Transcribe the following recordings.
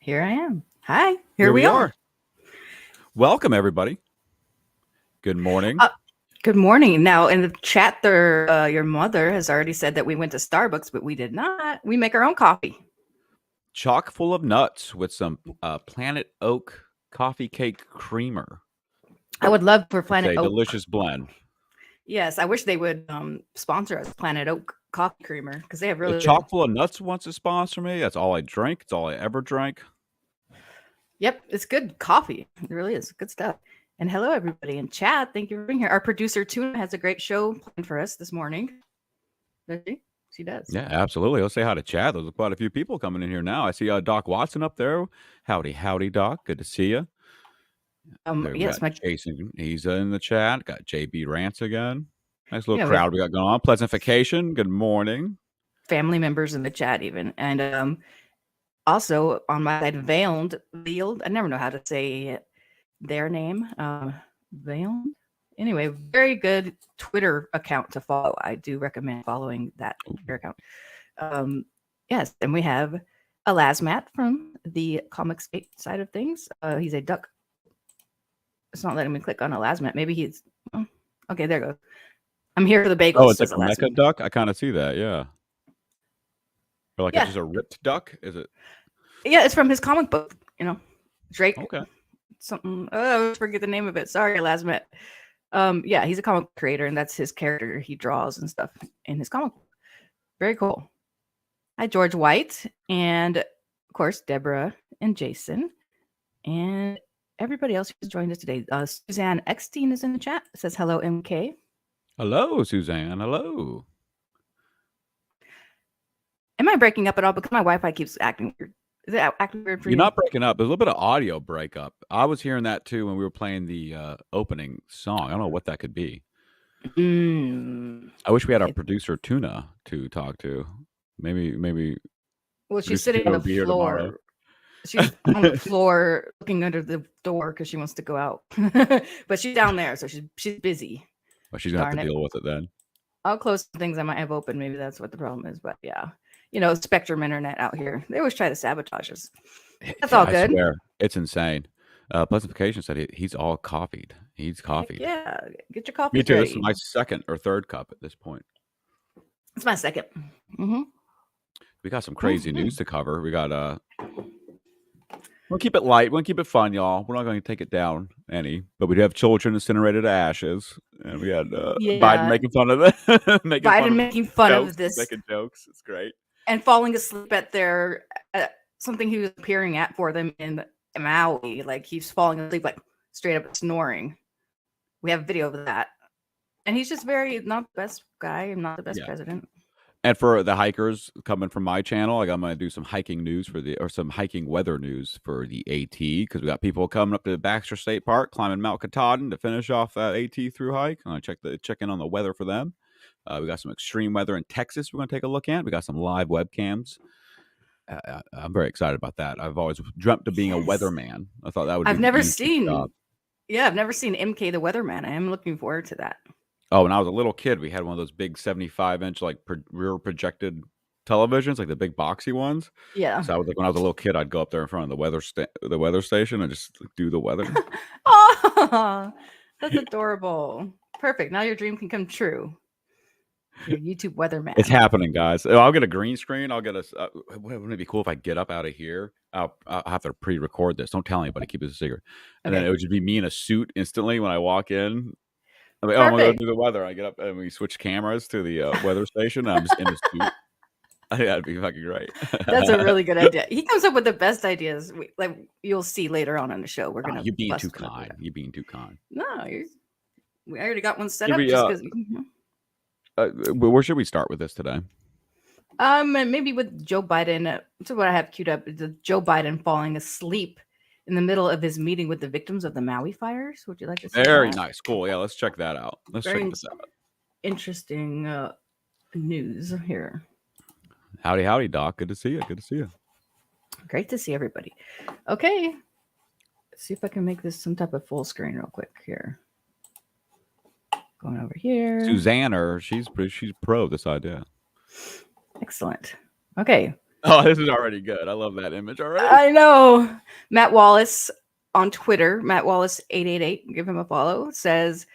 Here I am. Hi. Here we are. Welcome, everybody. Good morning. Good morning. Now, in the chat, your mother has already said that we went to Starbucks, but we did not. We make our own coffee. Chock full of nuts with some Planet Oak coffee cake creamer. I would love for It's Planet a Oak. delicious blend. Yes, I wish they would sponsor us, Planet Oak coffee creamer, because they have really Chock full of nuts wants to sponsor me. That's all I drink. It's all I ever drank. Yep, it's good coffee. It really is good stuff. And hello, everybody in chat. Thank you for being here. Our producer Tuna has a great show planned for us this morning. Does she? She does. Yeah, absolutely. Let's say hi to Chad. There's quite a few people coming in here now. I see Doc Watson up there. Howdy, Doc. Good to see you. Yes, Jason. He's in the chat. Got JB Rants again. Nice little crowd we got going on. Pleasantfication. Good morning. Family members in the chat even. And also on my side, Veiled. I never know how to say their name. Veiled. Anyway, very good Twitter account to follow. I do recommend following that Twitter account. Yes, and we have a Lasmat from the Comic State side of things. He's a duck. It's not letting me click on a Lasmat. Maybe he's okay. There goes. I'm here for the bagels. Oh, it's like a mecha duck. I kind of see that. Yeah. Or like just a ripped duck. Is it? Yeah, it's from his comic book. Drake. Okay. Something. Oh, I forget the name of it. Sorry, Lasmat. Yeah, he's a comic creator, and that's his character he draws and stuff in his comic book. Very cool. Hi, George White, and of course, Deborah and Jason, and everybody else who's joined us today. Suzanne Eckstein is in the chat. It says hello, MK. Hello, Suzanne. Hello. Am I breaking up at all? Because my Wi-Fi keeps acting weird. Is it acting weird for you? You're not breaking up. There's a little bit of audio breakup. I was hearing that too when we were playing the opening song. I don't know what that could be. I wish we had our producer Tuna to talk to. Maybe. Well, she's sitting on the floor. She's on the floor looking under the door because she wants to go out. But she's down there, so she's busy. Well, she's gonna have to deal with it then. I'll close some things I might have open. Maybe that's what the problem is. But yeah, Spectrum Internet out here. They always try to sabotage us. That's all good. I swear, it's insane. Pleasantfication said he's all coffeed. He's coffeed. Yeah, get your coffee. Me too. This is my second or third cup at this point. It's my second. Mm-hmm. We got some crazy news to cover. We got we'll keep it light. We'll keep it fun, y'all. We're not going to take it down any, but we do have children incinerated to ashes, and we had Biden making fun of it. making fun of this, making jokes. It's great. And falling asleep at their something he was appearing at for them in Maui. Like he's falling asleep, like straight up snoring. We have video of that, and he's just not the best guy and not the best president. And for the hikers coming from my channel, I'm going to do some hiking news some hiking weather news for the AT, because we got people coming up to Baxter State Park, climbing Mount Katahdin to finish off that AT through hike. I'm going to check in on the weather for them. We got some extreme weather in Texas we're going to take a look at. We got some live webcams. I'm very excited about that. I've always dreamt of being a weatherman. I thought that would be I've never seen MK the Weatherman. I am looking forward to that. Oh, when I was a little kid, we had one of those big 75-inch rear projected televisions, like the big boxy ones. Yeah. So when I was a little kid, I'd go up there in front of the weather station and just do the weather. Oh, that's adorable. Perfect. Now your dream can come true. Your YouTube weatherman. It's happening, guys. I'll get a green screen. I'll get wouldn't it be cool if I get up out of here? I'll have to pre-record this. Don't tell anybody. Keep it a secret. And then it would just be me in a suit instantly when I walk in. I'm like, I'm going to do the weather. I get up and we switch cameras to the weather station. I'm just in a suit. I think that'd be fucking great. That's a really good idea. He comes up with the best ideas. Like you'll see later on in the show. We're gonna. You're being too kind. You're being too kind. No, we already got one set up. Just where should we start with this today? Maybe with Joe Biden. So what I have queued up is Joe Biden falling asleep in the middle of his meeting with the victims of the Maui fires. Would you like to see Very that? nice. Cool. Yeah, let's check that out. Check this out. Interesting news here. Howdy, Doc. Good to see you. Great to see everybody. Okay. Let's see if I can make this some type of full screen real quick here. Going over here. Suzanne, she's pro this idea. Excellent. Okay. Oh, this is already good. I love that image already. I know. Matt Wallace on Twitter, Matt Wallace 888, give him a follow, says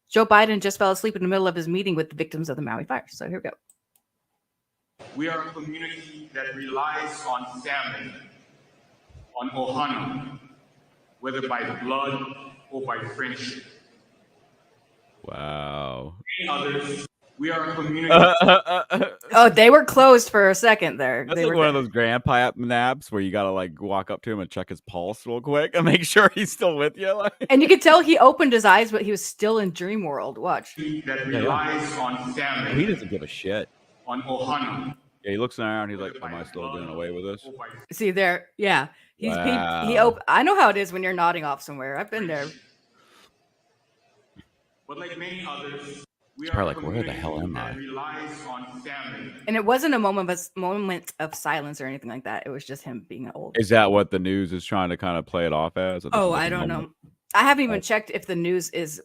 Joe Biden just fell asleep in the middle of his meeting with the victims of the Maui fire. So here we go. We are a community that relies on family, on ohana, whether by blood or by friendship. Wow. Many others, we are a community. Oh, they were closed for a second there. That's They like were one of those grandpa naps where you gotta like walk up to him and check his pulse real quick and make sure he's still with you. Like, and you could tell he opened his eyes, but he was still in dream world. Watch. That relies on family. he doesn't give a shit. On ohana. Yeah, he looks around. He's like, "Am I still getting away with this?" See there, yeah. Wow. I know how it is when you're nodding off somewhere. I've been there. But like many others, we It's are probably like, where the hell am I? relies on family. And it wasn't a moment of silence or anything like that. It was just him being old. Is that what the news is trying to kind of play it off as? Oh, I don't know. I haven't even checked if the news is,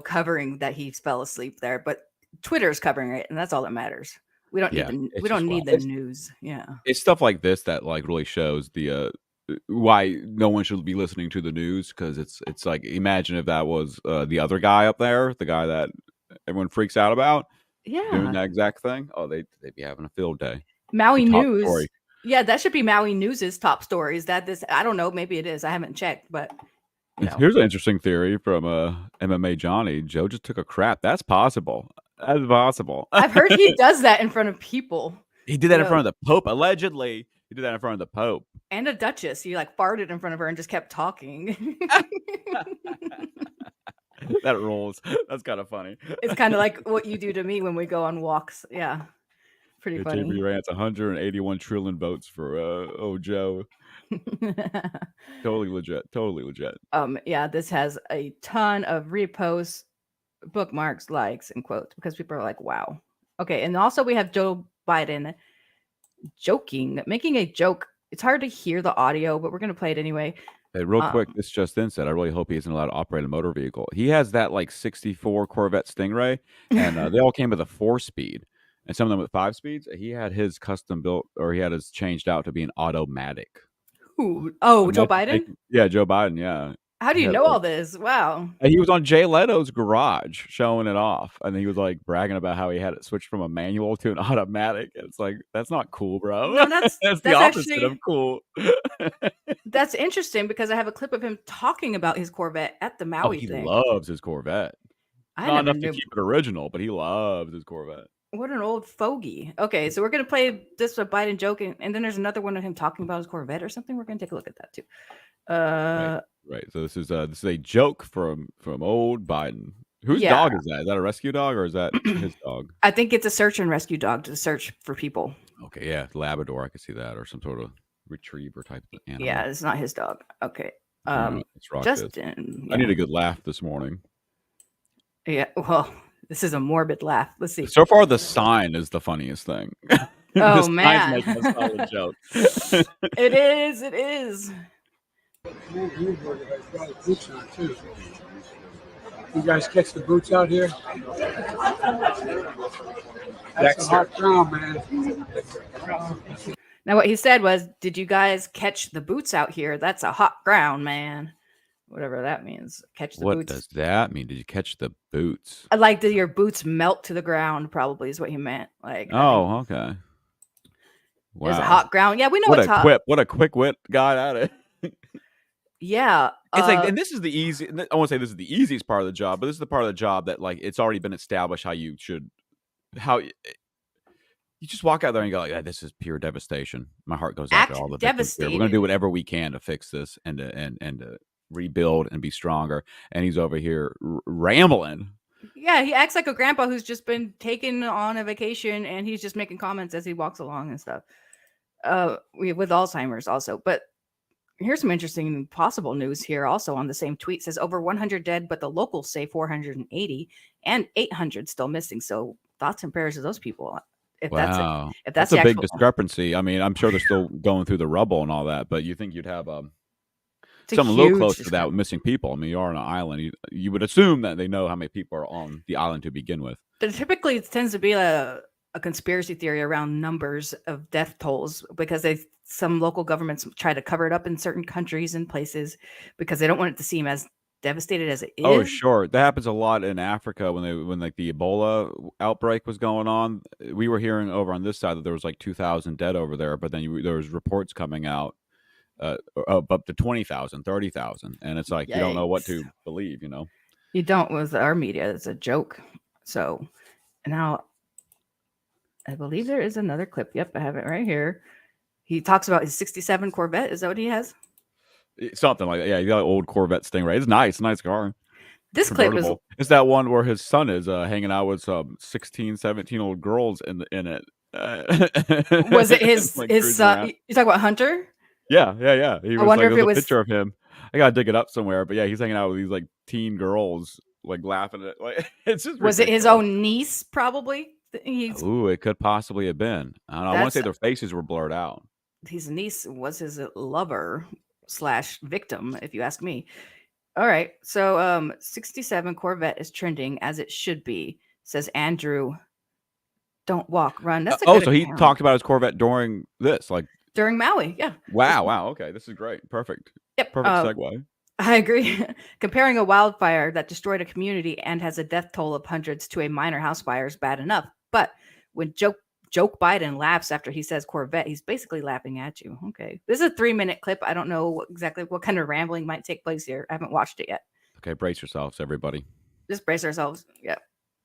covering that he fell asleep there, but Twitter's covering it, and that's all that matters. We don't need the news. Yeah. It's stuff like this that like really shows the why no one should be listening to the news, because it's like, imagine if that was the other guy up there, the guy that everyone freaks out about, doing that exact thing. Oh, they'd be having a field day. Maui News. Story. Yeah, that should be Maui News's top stories. I don't know, maybe it is. I haven't checked, but here's an interesting theory from MMA Johnny. Joe just took a crap. That's possible. That's possible. I've heard he does that in front of people. He did that in front of the Pope. Allegedly, he did that in front of the Pope. And a duchess. He like farted in front of her and just kept talking. That rolls. That's kind of funny. It's kind of like what you do to me when we go on walks. Yeah. Pretty funny. JB Rant's 181 trillion votes for Joe. Totally legit. Yeah, this has a ton of reposts, bookmarks, likes, and quotes because people are like, wow. Okay, and also we have Joe Biden making a joke. It's hard to hear the audio, but we're going to play it anyway. Hey, real quick, this just in said, I really hope he isn't allowed to operate a motor vehicle. He has that like 64 Corvette Stingray, and they all came with a 4-speed, and some of them with 5 speeds. He had his custom built, or he had his changed out to be an automatic. Ooh. Oh, Joe Biden? Yeah, Joe Biden, yeah. How do you know all this? Wow. And he was on Jay Leto's garage showing it off. And he was like bragging about how he had it switched from a manual to an automatic. And it's like, that's not cool, bro. No, that's the opposite of cool. That's interesting because I have a clip of him talking about his Corvette at the Maui thing. He loves his Corvette. Not enough to keep it original, but he loves his Corvette. What an old fogey. Okay, so we're going to play this with Biden joking. And then there's another one of him talking about his Corvette or something. We're going to take a look at that too. Right. So this is a joke from old Biden. Whose dog is that? Is that a rescue dog or is that his dog? I think it's a search and rescue dog to search for people. Okay, yeah, Labrador. I could see that, or some sort of retriever type animal. Yeah, it's not his dog. Okay. Justin. I need a good laugh this morning. Yeah. Well, this is a morbid laugh. Let's see. So far, the sign is the funniest thing. Oh man, making a solid joke. It is. It is. You guys catch the boots out here? That's a hot ground, man. Now, what he said was, "Did you guys catch the boots out here? That's a hot ground, man." Whatever that means. Catch the boots. What does that mean? Did you catch the boots? Like, did your boots melt to the ground? Probably is what he meant. Like, oh, okay. Wow. There's a hot ground. Yeah, we know it's hot. What a quick wit got at it. Yeah. It's like, and this is the easy. I won't say this is the easiest part of the job, but this is the part of the job that like it's already been established how you just walk out there and you go like, this is pure devastation. My heart goes out to all the victims here. We're going to do whatever we can to fix this and to rebuild and be stronger. And he's over here rambling. Yeah, he acts like a grandpa who's just been taken on a vacation and he's just making comments as he walks along and stuff. With Alzheimer's also. But here's some interesting possible news here also on the same tweet. It says over 100 dead, but the locals say 480 and 800 still missing. So thoughts and prayers to those people. If that's a big discrepancy. I mean, I'm sure they're still going through the rubble and all that, but you think you'd have something a little close to that with missing people. I mean, you are on an island. You would assume that they know how many people are on the island to begin with. But typically, it tends to be a conspiracy theory around numbers of death tolls because some local governments try to cover it up in certain countries and places because they don't want it to seem as devastated as it is. Oh, sure. That happens a lot in Africa when like the Ebola outbreak was going on. We were hearing over on this side that there was like 2,000 dead over there, but then there was reports coming out up to 20,000, 30,000, and it's like you don't know what to believe. You don't with our media. It's a joke. So now I believe there is another clip. Yep, I have it right here. He talks about his 67 Corvette. Is that what he has? Something like that. Yeah, he got an old Corvette Stingray. It's nice car. This clip is it's that one where his son is hanging out with some 16, 17-year-old girls in it. Was it his like his son? You talk about Hunter? Yeah. He was, I wonder if there's it a was picture of him. I gotta dig it up somewhere, but yeah, he's hanging out with these like teen girls, like laughing at it. Like it's just was ridiculous. it his own niece? Probably. Ooh, it could possibly have been. I don't know. I want to say their faces were blurred out. His niece was his lover / victim, if you ask me. All right. So 67 Corvette is trending as it should be, says Andrew. Don't walk, run. That's a good so he account. talked about his Corvette during this, like during Maui. Yeah. Wow. Okay. This is great. Perfect. Yep. Perfect segue. I agree. Comparing a wildfire that destroyed a community and has a death toll of hundreds to a minor house fire is bad enough. But when Joe Biden laughs after he says Corvette, he's basically laughing at you. Okay. This is a 3-minute clip. I don't know exactly what kind of rambling might take place here. I haven't watched it yet. Okay. Brace yourselves, everybody. Just brace ourselves. Yeah.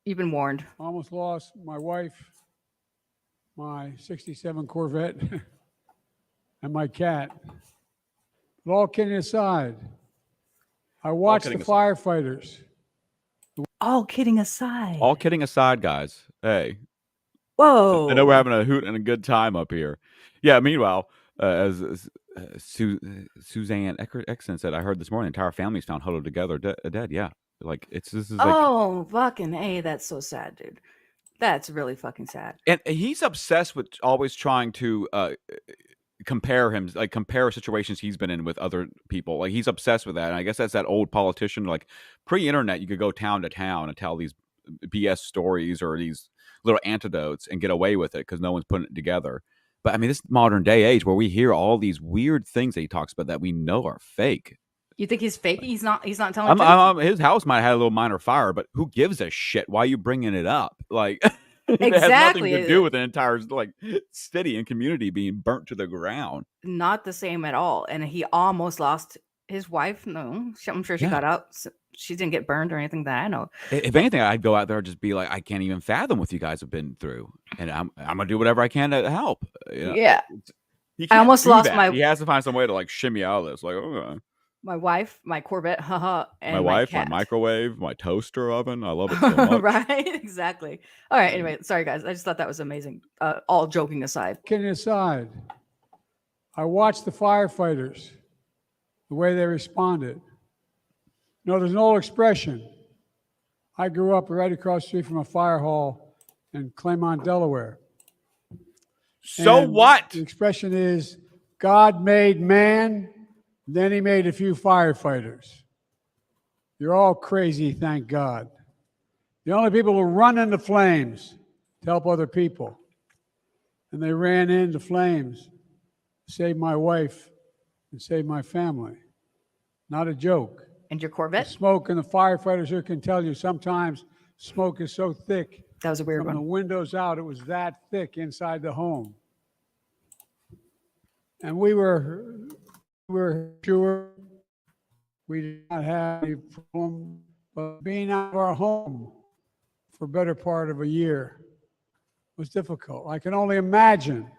You've been warned. Almost lost my wife, my 67 Corvette, and my cat. But all kidding aside, I watched the firefighters. All kidding aside. All kidding aside, guys. Hey. Whoa. I know we're having a hoot and a good time up here. Yeah, meanwhile, as Suzanne Exton said, I heard this morning, entire family's found huddled together dead. Yeah. Like, this is like... Oh, fucking A. That's so sad, dude. That's really fucking sad. And he's obsessed with always trying to compare situations he's been in with other people. Like, he's obsessed with that. And I guess that's that old politician. Like, pre-internet, you could go town to town and tell these BS stories or these little anecdotes and get away with it because no one's putting it together. But I mean, this modern day age where we hear all these weird things that he talks about that we know are fake. You think he's faking? He's not telling his house might have had a little minor fire, but who gives a shit? Why are you bringing it up? Like, exactly. It has nothing to do with an entire like city and community being burnt to the ground. Not the same at all. And he almost lost his wife. No, I'm sure she got out. So she didn't get burned or anything that I know. If anything, I'd go out there and just be like, I can't even fathom what you guys have been through, and I'm gonna do whatever I can to help. Yeah. I almost lost my. He has to find some way to like shimmy out of this. Like, okay. My wife, my Corvette, and my wife, cat. my microwave, my toaster oven. I love it so much. Right? Exactly. All right. Anyway, sorry guys. I just thought that was amazing. All joking aside. Kidding aside, I watched the firefighters, the way they responded. No, there's an old expression. I grew up right across the street from a fire hall in Claymont, Delaware. So and what? The expression is, God made man, then he made a few firefighters. You're all crazy, thank God. The only people who run into flames to help other people. And they ran into flames to save my wife and save my family. Not a joke. And your Corvette? The smoke, and the firefighters here can tell you sometimes smoke is so thick. That was a weird one. From the windows out, it was that thick inside the home. And we were sure we did not have any problem, but being out of our home for a better part of a year was difficult. I can only imagine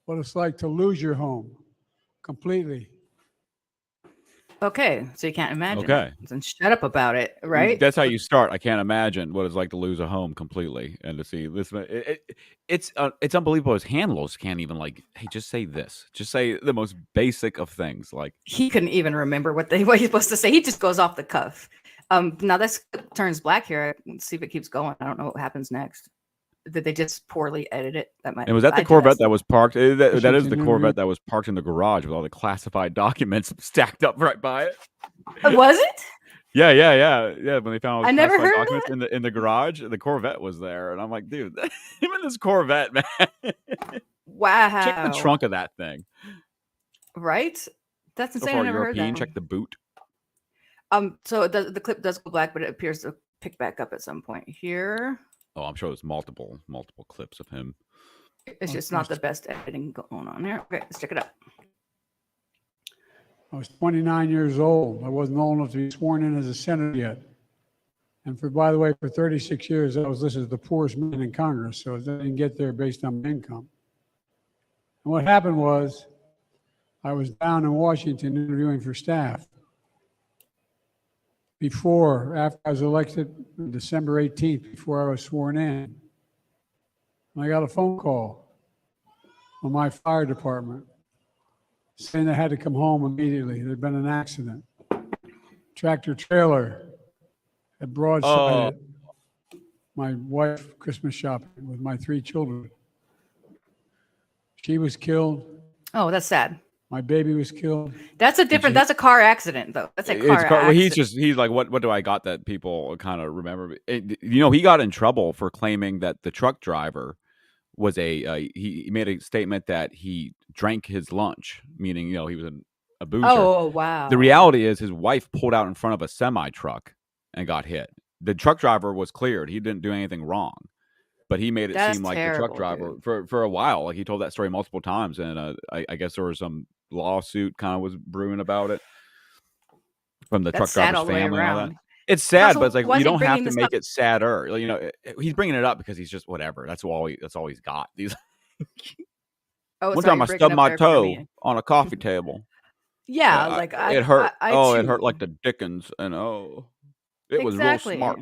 what it's like to lose your home completely. Okay, so you can't imagine. Okay. Then shut up about it, right? That's how you start. I can't imagine what it's like to lose a home completely and to see this. It's unbelievable. His handlers can't even like, hey, just say this. Just say the most basic of things. Like, he couldn't even remember what he's supposed to say. He just goes off the cuff. Now this turns black here. Let's see if it keeps going. I don't know what happens next. Did they just poorly edit it? That might. And was that the Corvette that was parked? That is the Corvette that was parked in the garage with all the classified documents stacked up right by it. Was it? Yeah. When they found all I those never classified heard of documents in the garage, the Corvette was there, and I'm like, dude, him in this Corvette, man. Check the Wow. trunk of that thing. Right? That's So insane. far I never heard European. that. Check the boot. So the clip does go black, but it appears to pick back up at some point here. Oh, I'm sure there's multiple clips of him. It's just not the best editing going on here. Okay, let's check it out. I was 29 years old. I wasn't old enough to be sworn in as a senator yet. And by the way, for 36 years, I was listed as the poorest man in Congress, so I didn't get there based on my income. And what happened was, I was down in Washington interviewing for staff. After I was elected, December 18th, before I was sworn in, I got a phone call from my fire department saying I had to come home immediately. There'd been an accident. Tractor trailer had broadsided my wife Christmas shopping with my 3 children. She was killed. Oh, that's sad. My baby was killed. That's a car accident, though. That's a car accident. Well, he's like, what do I got that people kind of remember? He got in trouble for claiming that the truck driver was he made a statement that he drank his lunch, meaning, he was a boozer. Oh, wow. The reality is his wife pulled out in front of a semi truck and got hit. The truck driver was cleared. He didn't do anything wrong, but he made it seem like the truck driver for a while. Like, he told that story multiple times, and I guess there was some lawsuit kind of was brewing about it from the truck driver's family and all that. It's sad, but it's like, you don't have to make it sadder. He's bringing it up because he's just whatever. That's all he's got. One time I stubbed my toe on a coffee table. Yeah, it hurt. It hurt like the Dickens, and it was real smart.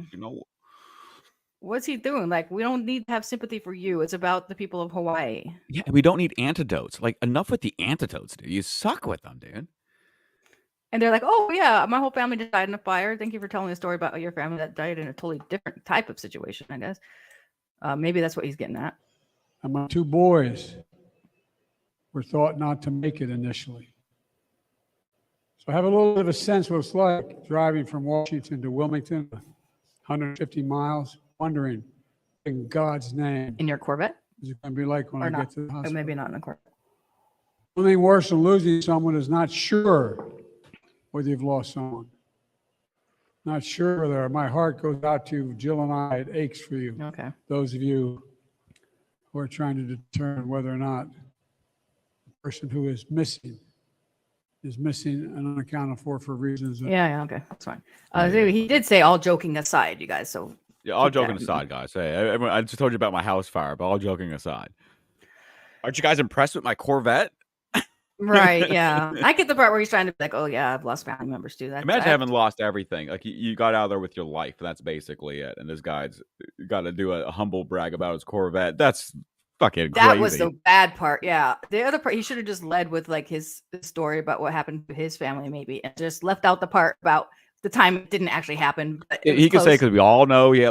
What's he doing? Like, we don't need to have sympathy for you. It's about the people of Hawaii. Yeah, we don't need antidotes. Like, enough with the antidotes, dude. You suck with them, dude. And they're like, oh, yeah, my whole family just died in a fire. Thank you for telling the story about your family that died in a totally different type of situation, I guess. Maybe that's what he's getting at. And my 2 boys were thought not to make it initially. So I have a little bit of a sense what it's like driving from Washington to Wilmington, 150 miles, wondering, in God's name, in your Corvette? Is it going to be like when I get to the hospital? Maybe not in a Corvette. One thing worse than losing someone is not sure whether you've lost someone. Not sure whether. My heart goes out to Jill and I. It aches for you. Okay. Those of you who are trying to determine whether or not the person who is missing and unaccounted for reasons. Yeah, okay, that's fine. He did say, all joking aside, you guys. So yeah, all joking aside, guys. Hey, I just told you about my house fire, but all joking aside, aren't you guys impressed with my Corvette? Right, yeah. I get the part where he's trying to be like, oh yeah, I've lost family members too. Imagine having lost everything. Like, you got out of there with your life. That's basically it. And this guy's got to do a humble brag about his Corvette. That's fucking crazy. That was the bad part. Yeah. The other part, he should have just led with like his story about what happened to his family, maybe, and just left out the part about the time it didn't actually happen. He could say, because we all know he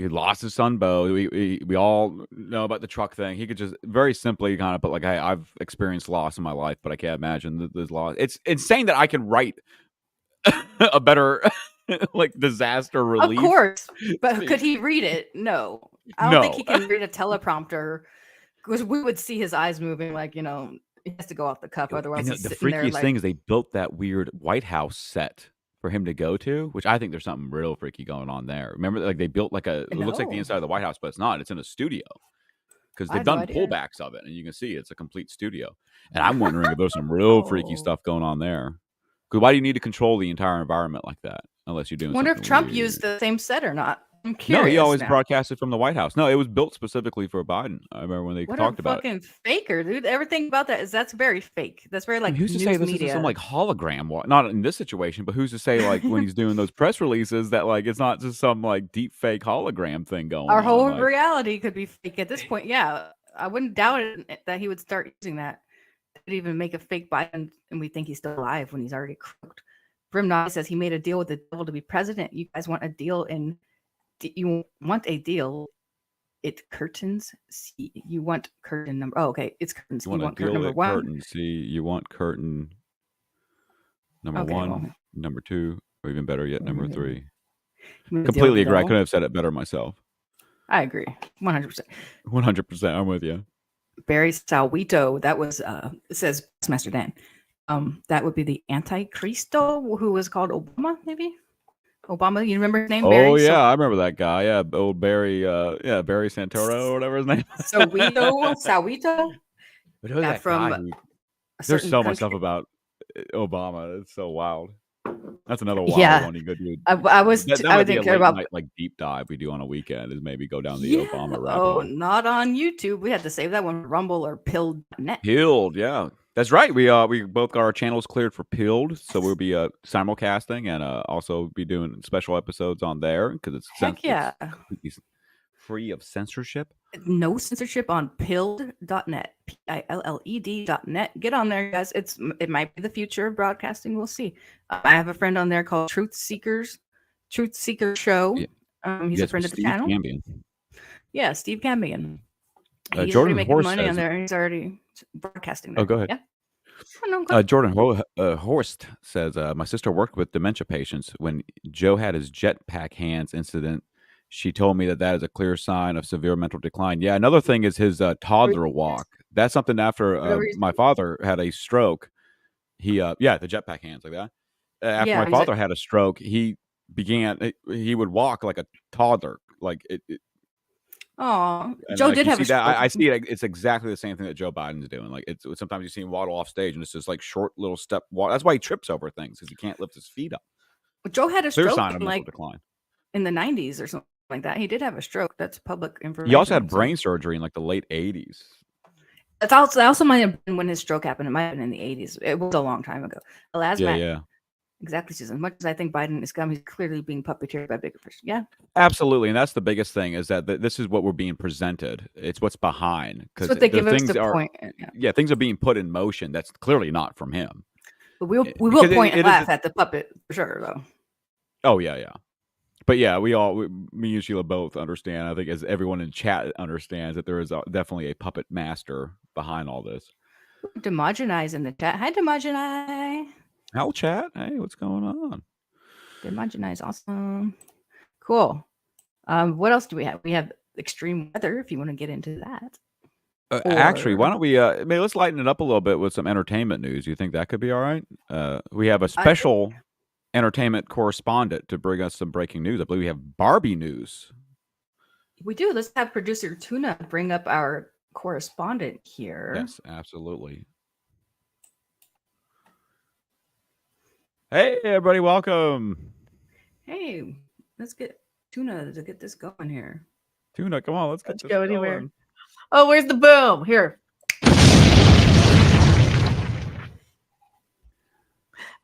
lost his son Bo. We all know about the truck thing. He could just very simply kind of put like, hey, I've experienced loss in my life, but I can't imagine that there's loss. It's insane that I can write a better like disaster relief. Of course, but could he read it? No, I don't think he can read a teleprompter, because we would see his eyes moving. Like, he has to go off the cuff, otherwise. The freakiest thing is they built that weird White House set for him to go to, which I think there's something real freaky going on there. Remember, like, they built like it looks like the inside of the White House, but it's not. It's in a studio, because they've done pullbacks of it, and you can see it's a complete studio. And I'm wondering if there's some real freaky stuff going on there. Because why do you need to control the entire environment like that unless you're doing? I wonder if Trump used the same set or not. I'm curious. No, he always broadcasted from the White House. No, it was built specifically for Biden. I remember when they talked about it. What a fucking faker, dude! Everything about that's very fake. That's very like who's to say this is some like hologram? Not in this situation, but who's to say like when he's doing those press releases that like it's not just some like deep fake hologram thing going on? Our whole reality could be fake at this point. Yeah, I wouldn't doubt it that he would start using that. Could even make a fake Biden, and we think he's still alive when he's already croaked. Brimnati says he made a deal with the devil to be president. You guys want a deal you want a deal? It curtains C. You want curtain number. Oh, okay. It's curtains. You want curtain number 1. Curtain C. You want curtain number 1, number 2. or even better yet, number Mm. 3. With the Completely agree. I Odell. couldn't have said it better myself. I agree. 100%. 100%. I'm with you. Barry Salwito, that was it says Master Dan. That would be the Anticristo who was called Obama, maybe? Obama, you remember his name? Oh Barry yeah, I remember that guy. Yeah, old Barry. Barry Santoro or whatever his name. Salwito. But who's Yeah, that from guy? a There's certain so much country. stuff about Obama. It's so wild. That's another wild Yeah. one. He could do. I That might be a didn't care late about night like deep dive we do on a weekend. Is maybe go down the yeah. Obama rabbit Oh, hole. not on YouTube. We had to save that one for Rumble or Pilled.net. Pilled, yeah, that's right. We both got our channels cleared for Pilled, so we'll be simulcasting and also be doing special episodes on there because it's Heck yeah. completely free of censorship. No censorship on Pilled.net. PILLED.net. Get on there, guys. It might be the future of broadcasting. We'll see. I have a friend on there called Truth Seeker Show. Yeah. He's a friend of the channel. Cambion. Yeah, Steve Cambion. He's Jordan already making Horst money on says- there. He's already broadcasting there. Oh, go ahead. Yeah. Oh, no, go Jordan Horst says, my sister worked with dementia patients. When Joe had his jetpack hands incident, she told me that is a clear sign of severe mental decline. Yeah, another thing is his toddler walk. That's something after my father had a stroke. He, the jetpack hands like that. After Yeah, my father had a stroke, he would walk like a toddler. Like it. Oh, And Joe like, did you have see a that. stroke. I see it. It's exactly the same thing that Joe Biden's doing. Like it's sometimes you see him waddle off stage, and it's just like short little step walk. That's why he trips over things because he can't lift his feet up. Joe had a Clear stroke sign of in, mental like decline. in the 90s or something like that. He did have a stroke. That's public information. He also had brain surgery in like the late 80s. That's also might have been when his stroke happened. It might have been in the 80s. It was a long time ago. Yeah. Exactly. As much as I think Biden is coming, he's clearly being puppeteered by bigger fish. Yeah. Absolutely. And that's the biggest thing is that this is what we're being presented. It's what's behind. That's what they give us things the are, point. Yeah, things are being put in motion. That's clearly not from him. But we will Because point and it laugh at the puppet for sure, though. Oh, yeah. But yeah, me and Sheila both understand. I think as everyone in chat understands that there is definitely a puppet master behind all this. Demogenize in the chat. Hi, Demogenize. How chat? Hey, what's going on? Demogenize, awesome. Cool. What else do we have? We have extreme weather, if you want to get into that. Actually, why don't we let's lighten it up a little bit with some entertainment news. You think that could be all right? We have a special entertainment correspondent to bring us some breaking news. I believe we have Barbie news. We do. Let's have producer Tuna bring up our correspondent here. Yes, absolutely. Hey, everybody, welcome. Hey, let's get Tuna to get this going here. Tuna, come on, let's get this going. Anywhere. Oh, where's the boom? Here.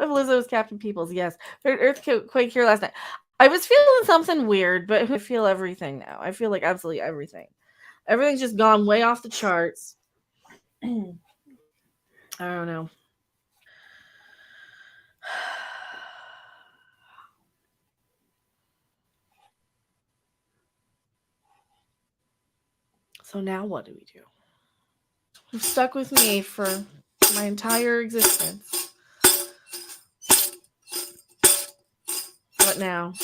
Of Lizzo's Captain Peoples, yes. Earthquake here last night. I was feeling something weird, but I feel everything now. I feel like absolutely everything. Everything's just gone way off the charts. I don't know. So now what do we do? You've stuck with me for my entire existence. What now?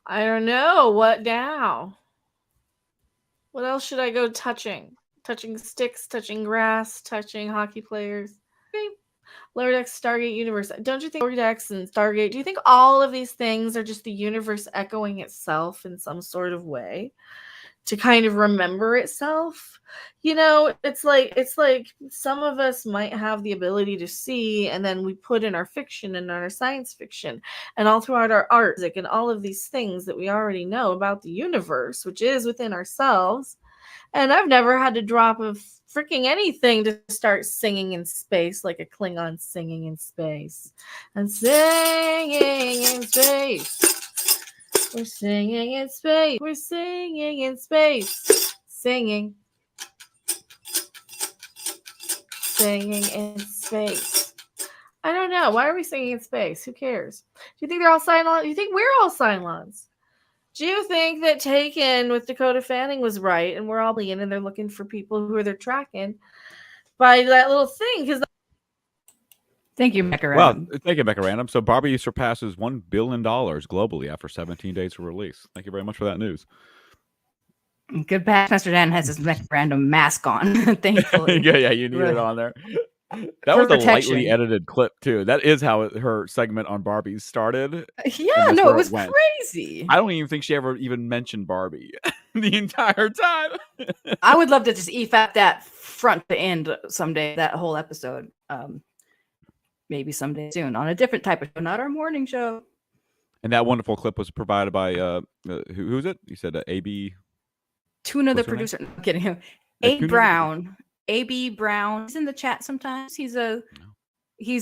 I don't know. What now? What else should I go touching? Touching sticks, touching grass, touching hockey players. Okay. Lower Decks, Stargate Universe. Don't you think Lower Decks and Stargate, do you think all of these things are just the universe echoing itself in some sort of way to kind of remember itself? You know, it's like some of us might have the ability to see, and then we put in our fiction and our science fiction and all throughout our art and all of these things that we already know about the universe, which is within ourselves. And I've never had to drop a freaking anything to start singing in space like a Klingon singing in space. And singing in space. We're singing in space. We're singing in space. Singing. Singing in space. I don't know. Why are we singing in space? Who cares? Do you think they're all Cylons? Do you think we're all Cylons? Do you think that Taken with Dakota Fanning was right, and we're all in, and they're looking for people who they're tracking by that little thing? Because Thank you, Mecca Well, Random. thank you, Becca Random. So Barbie surpasses $1 billion globally after 17 days of release. Thank you very much for that news. Good patch. Master Dan has his Mecca Random mask on, thankfully. yeah, you need it on there. That For was a protection. lightly edited clip too. That is how her segment on Barbie started. Yeah, no, it was crazy. I don't even think she ever even mentioned Barbie the entire time. I would love to just EFAP that front to end someday, that whole episode. Maybe someday soon on a different type of show, not our morning show. And that wonderful clip was provided by who's it? You said AB Tuna, the producer. No, I'm kidding him. A Brown. AB Brown. He's in the chat sometimes. He's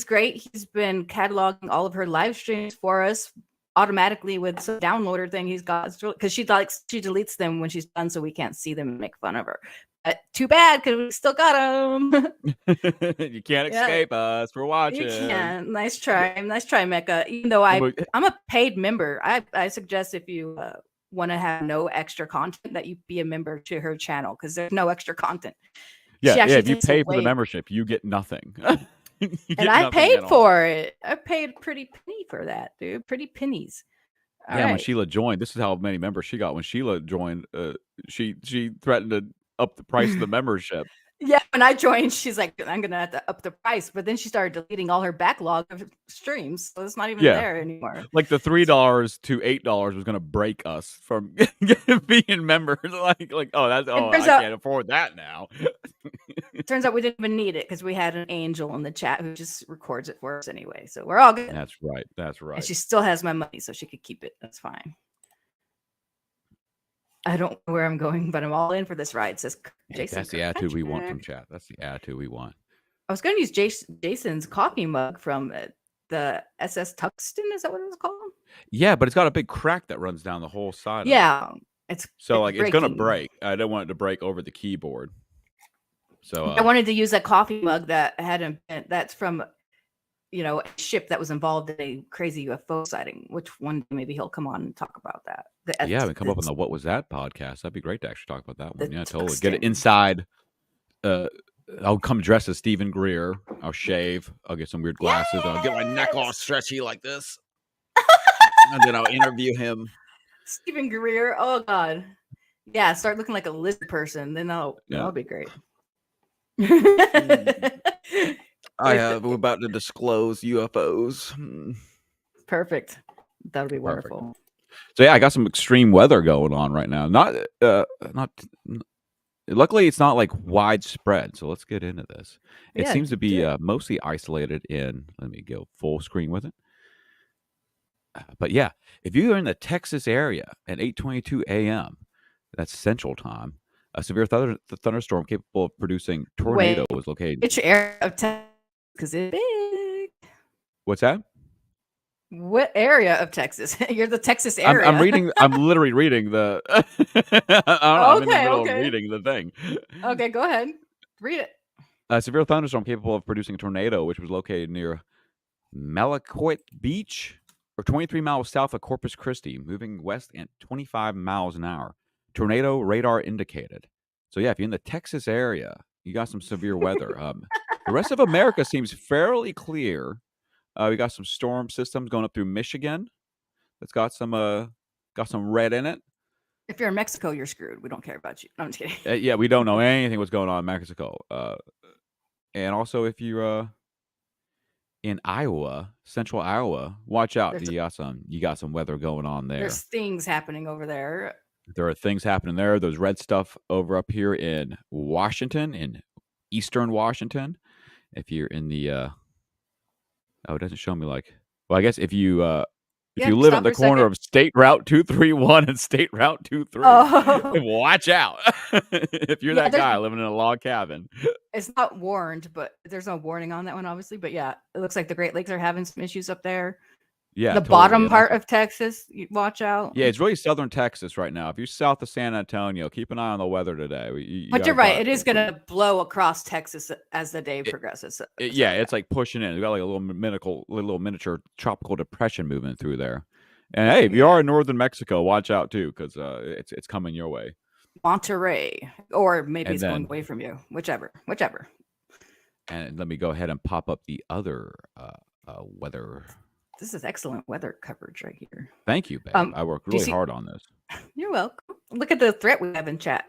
great. He's been cataloging all of her live streams for us automatically with some downloader thing he's got, because she deletes them when she's done so we can't see them and make fun of her. But too bad, because we still got them. You can't escape us. We're watching. You can. Nice try, Mecca. Even though I'm a paid member, I suggest if you want to have no extra content that you be a member to her channel, because there's no extra content. Yeah, if you pay for the membership, you get nothing. And I paid for it. I paid a pretty penny for that, dude. Pretty pennies. All right. When Sheila joined, this is how many members she got. When Sheila joined, she threatened to up the price of the membership. Yeah, when I joined, she's like, I'm gonna have to up the price. But then she started deleting all her backlog of streams, so it's not even there anymore. Like the $3 to $8 was gonna break us from being members. Like I can't afford that now. It turns out we didn't even need it because we had an angel in the chat who just records it for us anyway. So we're all good. That's right. And she still has my money, so she could keep it. That's fine. I don't know where I'm going, but I'm all in for this ride, says Jason. That's the attitude we want from chat. That's the attitude we want. I was going to use Jason's coffee mug from the SS Tuxton. Is that what it was called? Yeah, but it's got a big crack that runs down the whole side. Yeah. It's going to break. I don't want it to break over the keyboard. So I wanted to use a coffee mug that that's from, a ship that was involved in a crazy UFO sighting, which one day maybe he'll come on and talk about that. And come up on the What Was That podcast. That'd be great to actually talk about that one. Yeah, totally. Get it inside. I'll come dressed as Stephen Greer. I'll shave. I'll get some weird glasses. I'll get my neck all stretchy like this. And then I'll interview him. Stephen Greer. Oh, God. Yeah, start looking like a lizard person. Then that'll be great. We're about to disclose UFOs. Perfect. That'll be wonderful. So yeah, I got some extreme weather going on right now. Luckily it's not like widespread. So let's get into this. It seems to be mostly isolated in. Let me go full screen with it. But yeah, if you're in the Texas area at 8:22 a.m., that's Central Time. A severe thunderstorm capable of producing tornado was located. Which area of Texas? Because it's big. What's that? What area of Texas? You're the Texas area. I'm reading. I'm literally reading the. I'm in the middle of reading the thing. Okay, go ahead. Read it. A severe thunderstorm capable of producing a tornado, which was located near Malakoit Beach, or 23 miles south of Corpus Christi, moving west at 25 miles an hour. Tornado radar indicated. So yeah, if you're in the Texas area, you got some severe weather. The rest of America seems fairly clear. We got some storm systems going up through Michigan. That's got some red in it. If you're in Mexico, you're screwed. We don't care about you. No, I'm just kidding. Yeah, we don't know anything what's going on in Mexico. And also, if you're in Iowa, central Iowa, watch out. You got some weather going on there. There's things happening over there. There are things happening there. There's red stuff over up here in Washington, in eastern Washington. If you're in the it doesn't show me I guess if you live at the corner of State Route 231 and State Route 23, watch out. If you're that guy living in a log cabin. It's not warned, but there's no warning on that one, obviously. But yeah, it looks like the Great Lakes are having some issues up there. Yeah, the bottom part of Texas, watch out. Yeah, it's really southern Texas right now. If you're south of San Antonio, keep an eye on the weather today. But you're right; it is going to blow across Texas as the day progresses. It's like pushing in. We got like a little miniature tropical depression moving through there, And hey, if you are in northern Mexico, watch out too, because it's coming your way. Monterey, or maybe And it's going then- away from you. Whichever. And let me go ahead and pop up the other weather. This is excellent weather coverage right here. Thank you, babe. I worked do you really see- hard on this. You're welcome. Look at the threat we have in chat.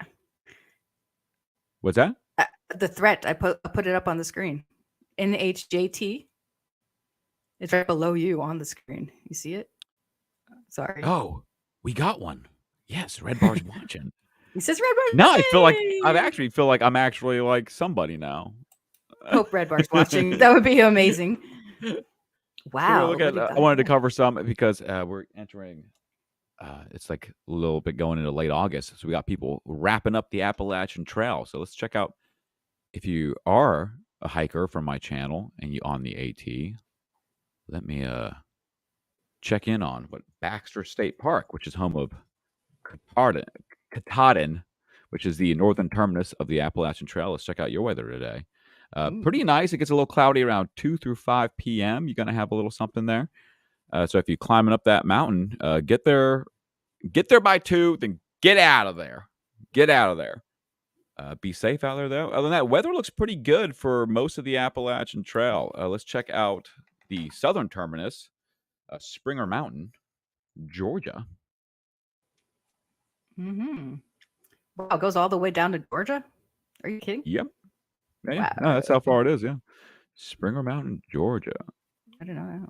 What's that? The threat, I put it up on the screen. NHJT. It's right below you on the screen. You see it? Sorry. Oh, we got one. Yes, Red Bar's watching. He says Red Bar. Now I feel like Yay! I'm actually like somebody now. Hope Red Bar's watching. That would be amazing. Wow. Look at, I wanted to cover some because we're entering. It's like a little bit going into late August, so we got people wrapping up the Appalachian Trail. So let's check out if you are a hiker from my channel and you on the AT. Let me check in on what Baxter State Park, which is home of Katahdin, which is the northern terminus of the Appalachian Trail. Let's check out your weather today. Pretty nice. It gets a little cloudy around 2 through 5 p.m. You're going to have a little something there. So if you're climbing up that mountain, get there by 2, then get out of there. Get out of there. Be safe out there, though. Other than that, weather looks pretty good for most of the Appalachian Trail. Let's check out the southern terminus, Springer Mountain, Georgia. Mm-hmm. Wow, it goes all the way down to Georgia? Are you kidding? Yep. Yeah, Wow. no, that's how far it is, yeah. Springer Mountain, Georgia. I didn't know that.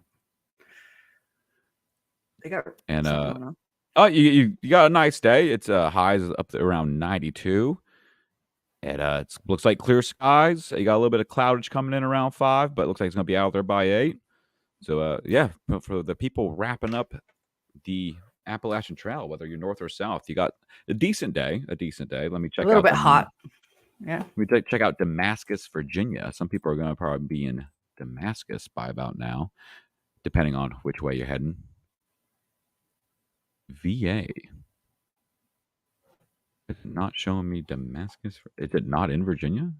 They got And something going on. oh, you got a nice day. It's highs up to around 92. And it looks like clear skies. You got a little bit of cloudage coming in around 5, but it looks like it's going to be out there by 8. So yeah, for the people wrapping up the Appalachian Trail, whether you're north or south, you got a decent day. Let me check out A little bit hot. Yeah. We check out Damascus, Virginia. Some people are going to probably be in Damascus by about now, depending on which way you're heading. VA. It's not showing me Damascus. Is it not in Virginia?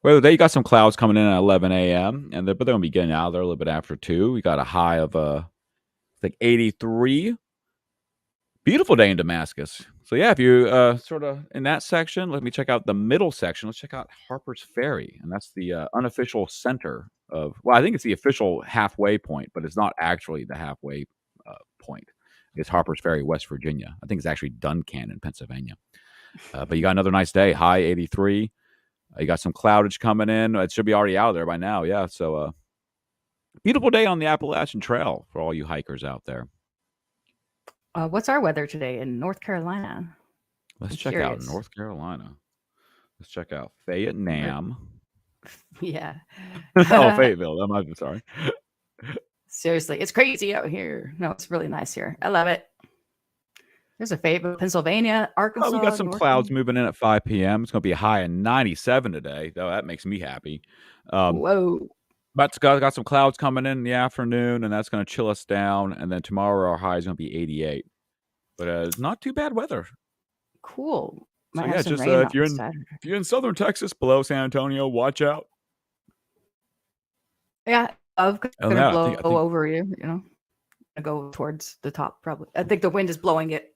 Well, they got some clouds coming in at 11 a.m. but they're going to be getting out there a little bit after 2. We got a high of like 83. Beautiful day in Damascus. So yeah, if you sort of in that section, let me check out the middle section. Let's check out Harper's Ferry, and that's the unofficial center of. Well, I think it's the official halfway point, but it's not actually the halfway point. It's Harper's Ferry, West Virginia. I think it's actually Duncannon, Pennsylvania. But you got another nice day, high 83. You got some cloudage coming in. It should be already out there by now. Yeah, so beautiful day on the Appalachian Trail for all you hikers out there. What's our weather today in North Carolina? Let's check out North Carolina. Let's check out Fayetteville. Yeah. Oh, Fayetteville. I'm sorry. Seriously, it's crazy out here. No, it's really nice here. I love it. There's a Fayetteville, Pennsylvania, Arkansas. Oh, we got some clouds moving in at 5 p.m. It's going to be a high of 97 today. Though that makes me happy. Whoa. But it's got some clouds coming in the afternoon, and that's going to chill us down. And then tomorrow our high is going to be 88. But it's not too bad weather. Cool. So yeah, just if you're in southern Texas below San Antonio, watch out. Yeah, I'm gonna blow over you. You know, go towards the top. Probably, I think the wind is blowing it.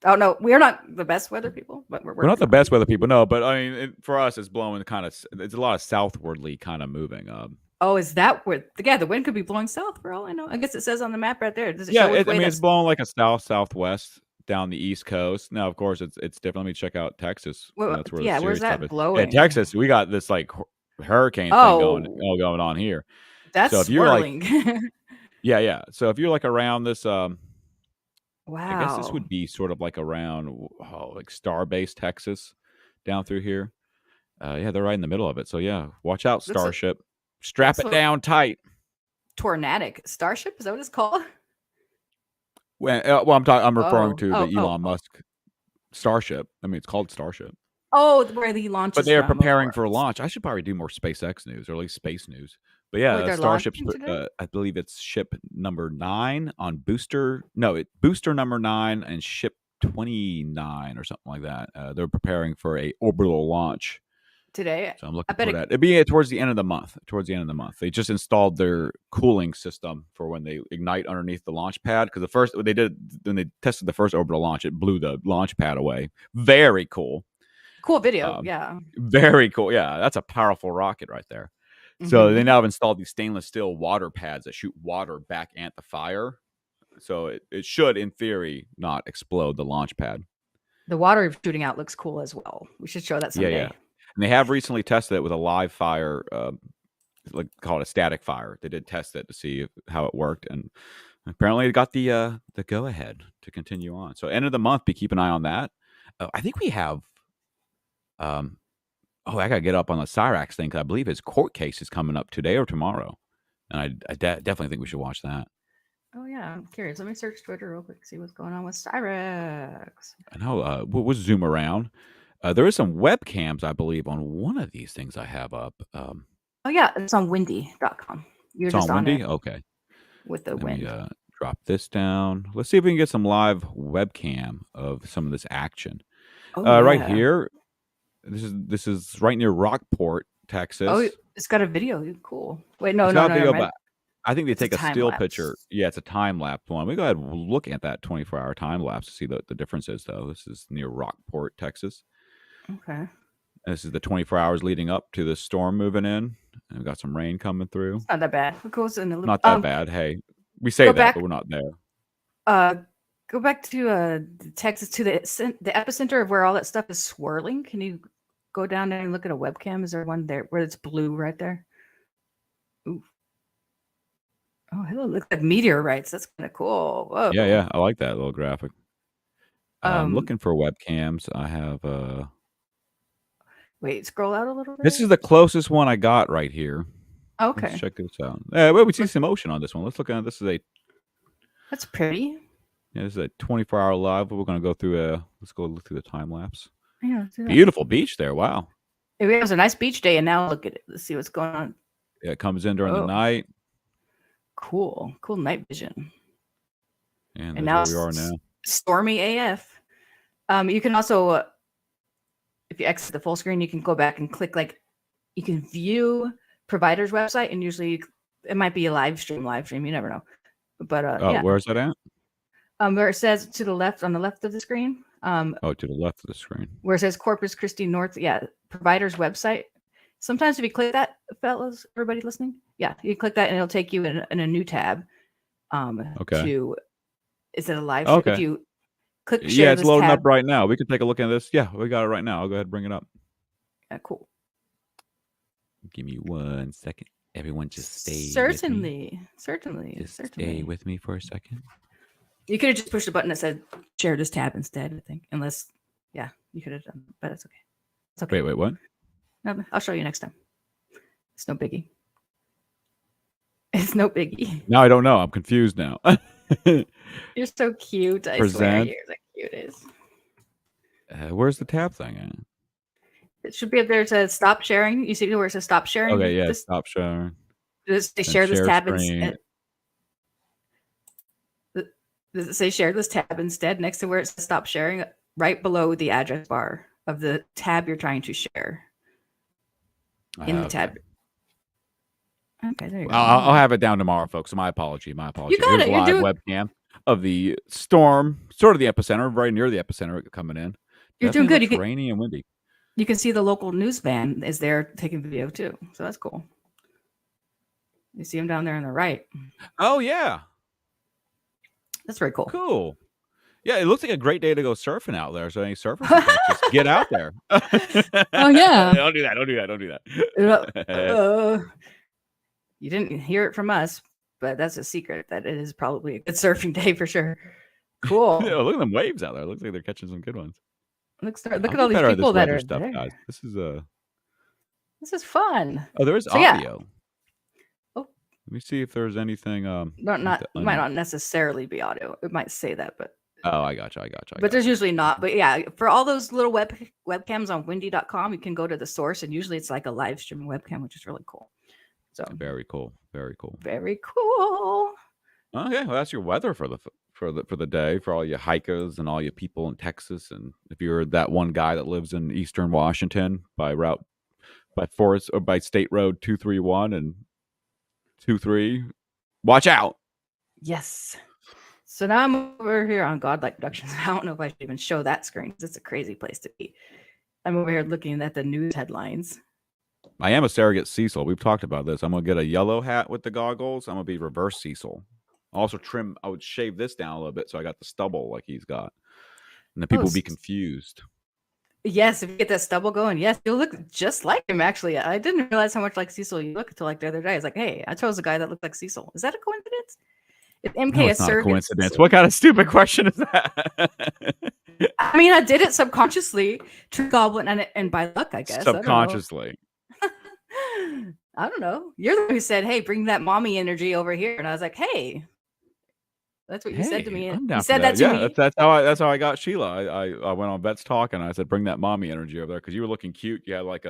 Oh no, we're not the best weather people, but we're not the best weather people. No, but I mean, for us, it's blowing kind of. It's a lot of southwardly kind of moving. Oh, is that where? Yeah, the wind could be blowing south for all I know. I guess it says on the map right there. Does it show it's blowing like a southwest down the East Coast. Now, of course, it's different. Let me check out Texas. Well, that's where where's that blowing? Yeah, Texas. We got this like hurricane thing going on here. That's so if you're swirling. Yeah. So if you're like around this, wow. I guess this would be sort of like around like Starbase, Texas, down through here. Yeah, they're right in the middle of it. So yeah, watch out, Starship. Strap it down tight. Tornadic Starship, is that what it's called? Well, I'm referring to the Elon Musk Starship. I mean, it's called Starship. Oh, where he launches. But they are preparing for launch. I should probably do more SpaceX news, or at least space news. But yeah, Starship's. I believe it's ship number 9 on booster. No, booster number 9 and ship 29 or something like that. They're preparing for a orbital launch today. So I'm I looking bet for it, that. It'd be towards the end of the month. Towards the end of the month, they just installed their cooling system for when they ignite underneath the launch pad. Because the first when they tested the first orbital launch, it blew the launch pad away. Very cool. cool video. Um, Yeah. Very cool. Yeah, that's a powerful rocket right there. So they now have installed these stainless steel water pads that shoot water back at the fire. So it should, in theory, not explode the launch pad. The water shooting out looks cool as well. We should show that someday. Yeah. And they have recently tested it with a live fire, like call it a static fire. They did test it to see how it worked, and apparently it got the go ahead to continue on. So end of the month, keep an eye on that. I think we have. I gotta get up on the Cyrax thing because I believe his court case is coming up today or tomorrow, and I definitely think we should watch that. Oh yeah, I'm curious. Let me search Twitter real quick, see what's going on with Cyrex. I know. We'll zoom around. There is some webcams, I believe, on one of these things I have up. Oh yeah, it's on windy.com. You're It's just on on Windy? it Okay. with the Let wind. me drop this down. Let's see if we can get some live webcam of some of this action. Oh Right yeah. here. This is right near Rockport, Texas. Oh, it's got a video. Cool. Wait, no, It's no, got no, a video, never mind. but I think they It's a take a time still lapse. picture. Yeah, it's a time lapse one. We go ahead and look at that 24-hour time lapse to see the differences, though. This is near Rockport, Texas. Okay. And this is the 24 hours leading up to the storm moving in. And we've got some rain coming through. It's not that bad. It goes in a little. Not that bad. Hey, we say go that, back- but we're not there. Go back to Texas, to the epicenter of where all that stuff is swirling. Can you go down there and look at a webcam? Is there one there where it's blue right there? Ooh. Oh, hello. Looks like meteorites. That's kind of cool. Whoa. Yeah. I like that little graphic. I'm Um, looking for webcams. I have Wait, scroll out a little bit. this is the closest one I got right here. Okay. Let's check this out. Well, we see some motion on this one. Let's look at this. That's pretty. This is a 24-hour live. But we're gonna go through let's go look through the time lapse. Yeah. let's do that. Beautiful beach there. Wow. It was a nice beach day, and now look at it. Let's see what's going on. Yeah, it comes in during the Oh. night. Cool night vision. And And now where we are now. Stormy AF. You can also, if you exit the full screen, you can go back and click you can view provider's website, and usually it might be a live stream. You never know. But yeah. Where's that at? Where it says to the left, on the left of the screen. To the left of the screen. Where it says Corpus Christi North. Yeah, provider's website. Sometimes if you click that, fellas, everybody listening, yeah, you click that and it'll take you in a new tab. Okay. To, is it a live stream? Okay. If you click share Yeah, it's this loading tab, up right now. We can take a look at this. Yeah, we got it right now. I'll go ahead and bring it up. Yeah, cool. Give me 1 second. Everyone just stay Certainly. Just stay with me for a second. You could have just pushed a button that said share this tab instead, I think. Unless, yeah, you could have done, but it's okay. It's okay. Wait, what? No, I'll show you next time. It's no biggie. It's no biggie. Now I don't know. I'm confused now. You're so cute. I swear Present. you're the cutest. Where's the tab thing at? It should be up there. It says stop sharing. You see where it says stop sharing? Okay, yeah, Just, stop sharing. does it share this share tab screen. instead? Does it say share this tab instead next to where it says stop sharing? Right below the address bar of the tab you're trying to share. In the tab. Okay, there you go. I'll have it down tomorrow, folks. My apology. My apology. You got Here's it. a You're live webcam of the storm, sort of the epicenter, right near the epicenter coming in. You're doing good. Definitely looks rainy and windy. You can see the local news van is there taking video too. So that's cool. You see them down there on the right. Oh, yeah. That's very cool. Cool. Yeah, it looks like a great day to go surfing out there. So any surfers, just get out there. Oh, yeah. Don't do that. You didn't hear it from us, but that's a secret that it is probably a good surfing day for sure. Cool. Yeah, look at them waves out there. It looks like they're catching some good ones. Look I'll at get all these better at people this that weather are stuff, there. guys. This is fun. Oh, there is So, yeah. audio. Oh. Let me see if there's anything It might not necessarily be audio. It might say that, but I gotcha. but there's usually not. But yeah, for all those little webcams on windy.com, you can go to the source, and usually it's like a live stream webcam, which is really cool. So very cool. Very cool. very cool. Okay, well, that's your weather for the day for all you hikers and all you people in Texas, and if you're that one guy that lives in Eastern Washington by Route by Forest or by State Road 231 and 23. Watch out. Yes. So now I'm over here on Godlike Productions. I don't know if I should even show that screen because it's a crazy place to be. I'm over here looking at the news headlines. I am a surrogate Cecil. We've talked about this. I'm gonna get a yellow hat with the goggles. I'm gonna be reverse Cecil. Also trim. I would shave this down a little bit so I got the stubble like he's got, and then people will be confused. Yes, if you get that stubble going, yes, you'll look just like him. Actually, I didn't realize how much like Cecil you look until like the other day. I was like, hey, I chose a guy that looked like Cecil. Is that a coincidence? If MK No, is it's not a coincidence. Cecil. What kind of stupid question is that? I mean, I did it subconsciously, True Goblin, and by luck, I guess. Subconsciously. I don't know. You're the one who said, "Hey, bring that mommy energy over here," and I was like, "Hey." That's what you said to me. You said that to me. That's how I got Sheila. I went on Vet's Talk and I said, bring that mommy energy over there because you were looking cute. You had like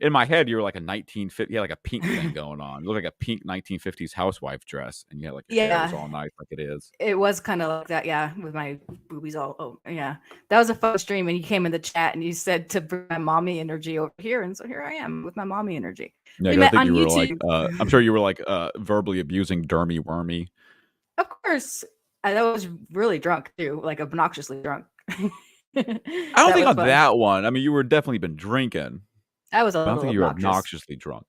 in my head, you were like a 1950. You had like a pink thing going on. You looked like a pink 1950s housewife dress, and you had like your hair was all nice, like it is. It was kind of like that, yeah, with my boobies all. Oh, yeah, that was a fun stream, and you came in the chat and you said to bring my mommy energy over here, and so here I am with my mommy energy. Yeah, we met I think on you YouTube. were like, I'm sure you were like verbally abusing Dermy Wormy. Of course. I was really drunk too, like obnoxiously drunk. I don't think on fun. That one. I mean, you were definitely been drinking. I was a little. I don't think you were obnoxiously drunk.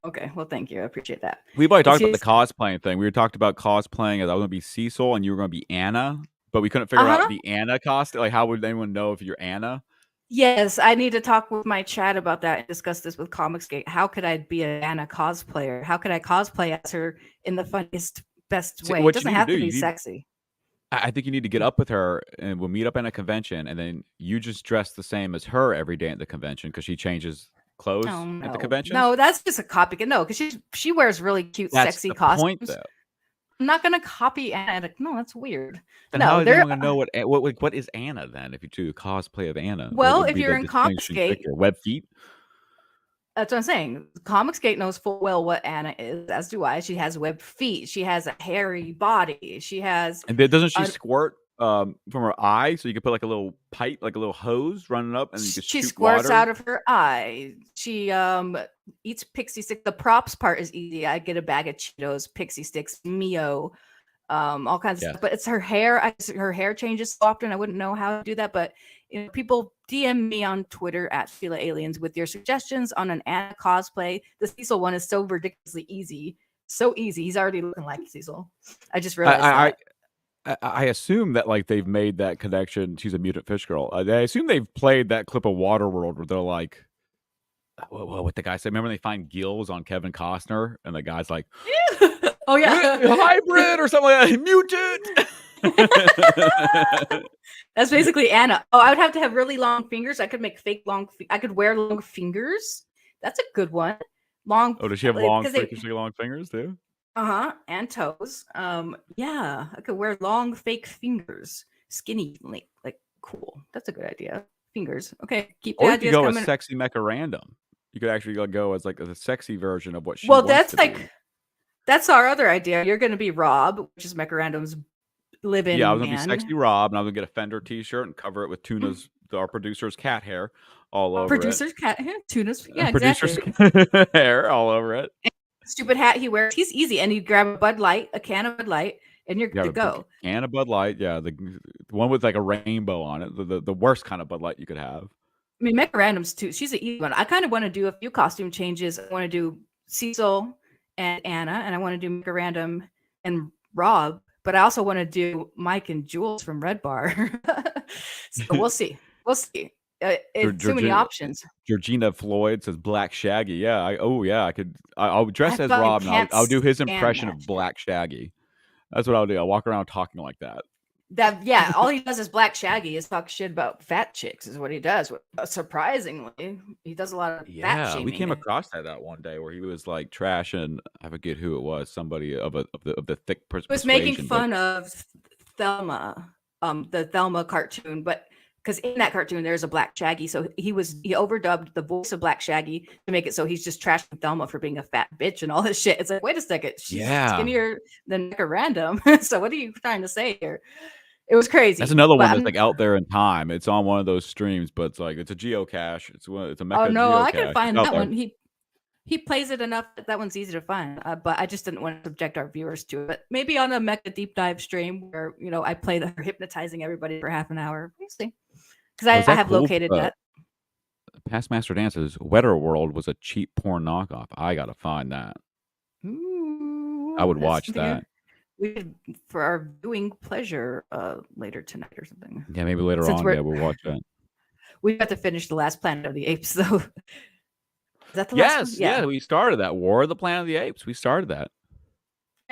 Okay, well, thank you. I appreciate that. We probably talked about the cosplaying thing. We were talked about cosplaying as I was going to be Cecil and you were going to be Anna, but we couldn't figure out the Anna costume. Like, how would anyone know if you're Anna? Yes, I need to talk with my chat about that and discuss this with Comicsgate. How could I be an Anna cosplayer? How could I cosplay as her in the funniest, best way? It doesn't have to be sexy. I think you need to get up with her and we'll meet up in a convention and then you just dress the same as her every day at the convention because she changes clothes at the convention. No, that's just a copy. No, because she wears really cute, sexy costumes. Point, though. I'm not gonna copy Anna. No, that's weird. Then how is anyone gonna know what is Anna then? If you do a cosplay of Anna, well, if you're in Comicsgate, web feet. That's what I'm saying. Comicsgate knows full well what Anna is, as do I. She has webbed feet. She has a hairy body. She has. And then doesn't she squirt from her eye? So you can put like a little pipe, like a little hose running up, and you just she shoot squirts water out of her eye. She eats pixie sticks. The props part is easy. I get a bag of Cheetos, pixie sticks, Mio, all kinds of stuff. But it's her hair. Her hair changes so often. I wouldn't know how to do that, but. You know, people DM me on Twitter at Sheila Aliens with your suggestions on an Anna cosplay. The Cecil one is so ridiculously easy. So easy. He's already looking like Cecil. I just realized I assume that like they've made that connection. She's a mutant fish girl. I assume they've played that clip of Waterworld where they're like, what the guy said. Remember they find gills on Kevin Costner and the guy's like, oh yeah, hybrid or something like that. Mutant. That's basically Anna. Oh, I would have to have really long fingers. I could make fake long. I could wear long fingers. That's a good one. Long. Oh, does she have long fingers too? And toes. Yeah, I could wear long fake fingers, skinny, like cool. That's a good idea. Fingers. Okay, keep the or ideas you go coming. As sexy Mecha Random. You could actually go as like a sexy version of what she. Well, wants that's to like be. That's our other idea. You're going to be Rob, which is Mecha Random's live-in. Yeah, I was gonna be sexy Rob, and I was gonna get a Fender T-shirt and cover it with Tuna's, our producer's cat hair all over producer's cat hair, Tuna's, yeah, producer's exactly. hair all over it. And stupid hat he wears. He's easy, and you grab a Bud Light, a can of Bud Light, and you're good to go. Can of Bud Light, yeah, the one with like a rainbow on it, the worst kind of Bud Light you could have. I mean, Mecha Random's too. She's an easy one. I kind of want to do a few costume changes. I want to do Cecil and Anna, and I want to do Mecha Random and Rob. But I also want to do Mike and Jules from Red Bar. So we'll see. We'll see. It's too many options. Georgina Floyd says Black Shaggy. Yeah. I'll dress as Rob and I'll do his impression of Black Shaggy. That's what I'll do. I'll walk around talking like that. All he does is Black Shaggy is talk shit about fat chicks is what he does. Surprisingly, he does a lot of fat shaming. We came across that one day where he was like trashing. I forget who it was. Somebody of the thick person. He was making fun of Thelma, the Thelma cartoon, but because in that cartoon there's a Black Shaggy, so he overdubbed the voice of Black Shaggy to make it so he's just trashing Thelma for being a fat bitch and all this shit. It's like, wait a second, she's skinnier than Mecha Random. So what are you trying to say here? It was crazy. That's another but one that's I'm- like out there in time. It's on one of those streams, but it's like it's a geocache. It's a oh mecha no, I geocache. can It's find out that there. one. He plays it enough that one's easy to find. But I just didn't want to subject our viewers to it. But maybe on a mecha deep dive stream where I play the hypnotizing everybody for half an hour. We'll see. Because Oh, is I that have cool? located that. Past Master Dance's Wetter World was a cheap porn knockoff. I gotta find that. Ooh, I would that's watch something that. we could for our viewing pleasure later tonight or something. Yeah, maybe later Since on. we're- Yeah, we'll watch that. We got to finish the last Planet of the Apes, though. Is that the last one? Yes, yeah, we started that War of the Planet of the Apes. We started that.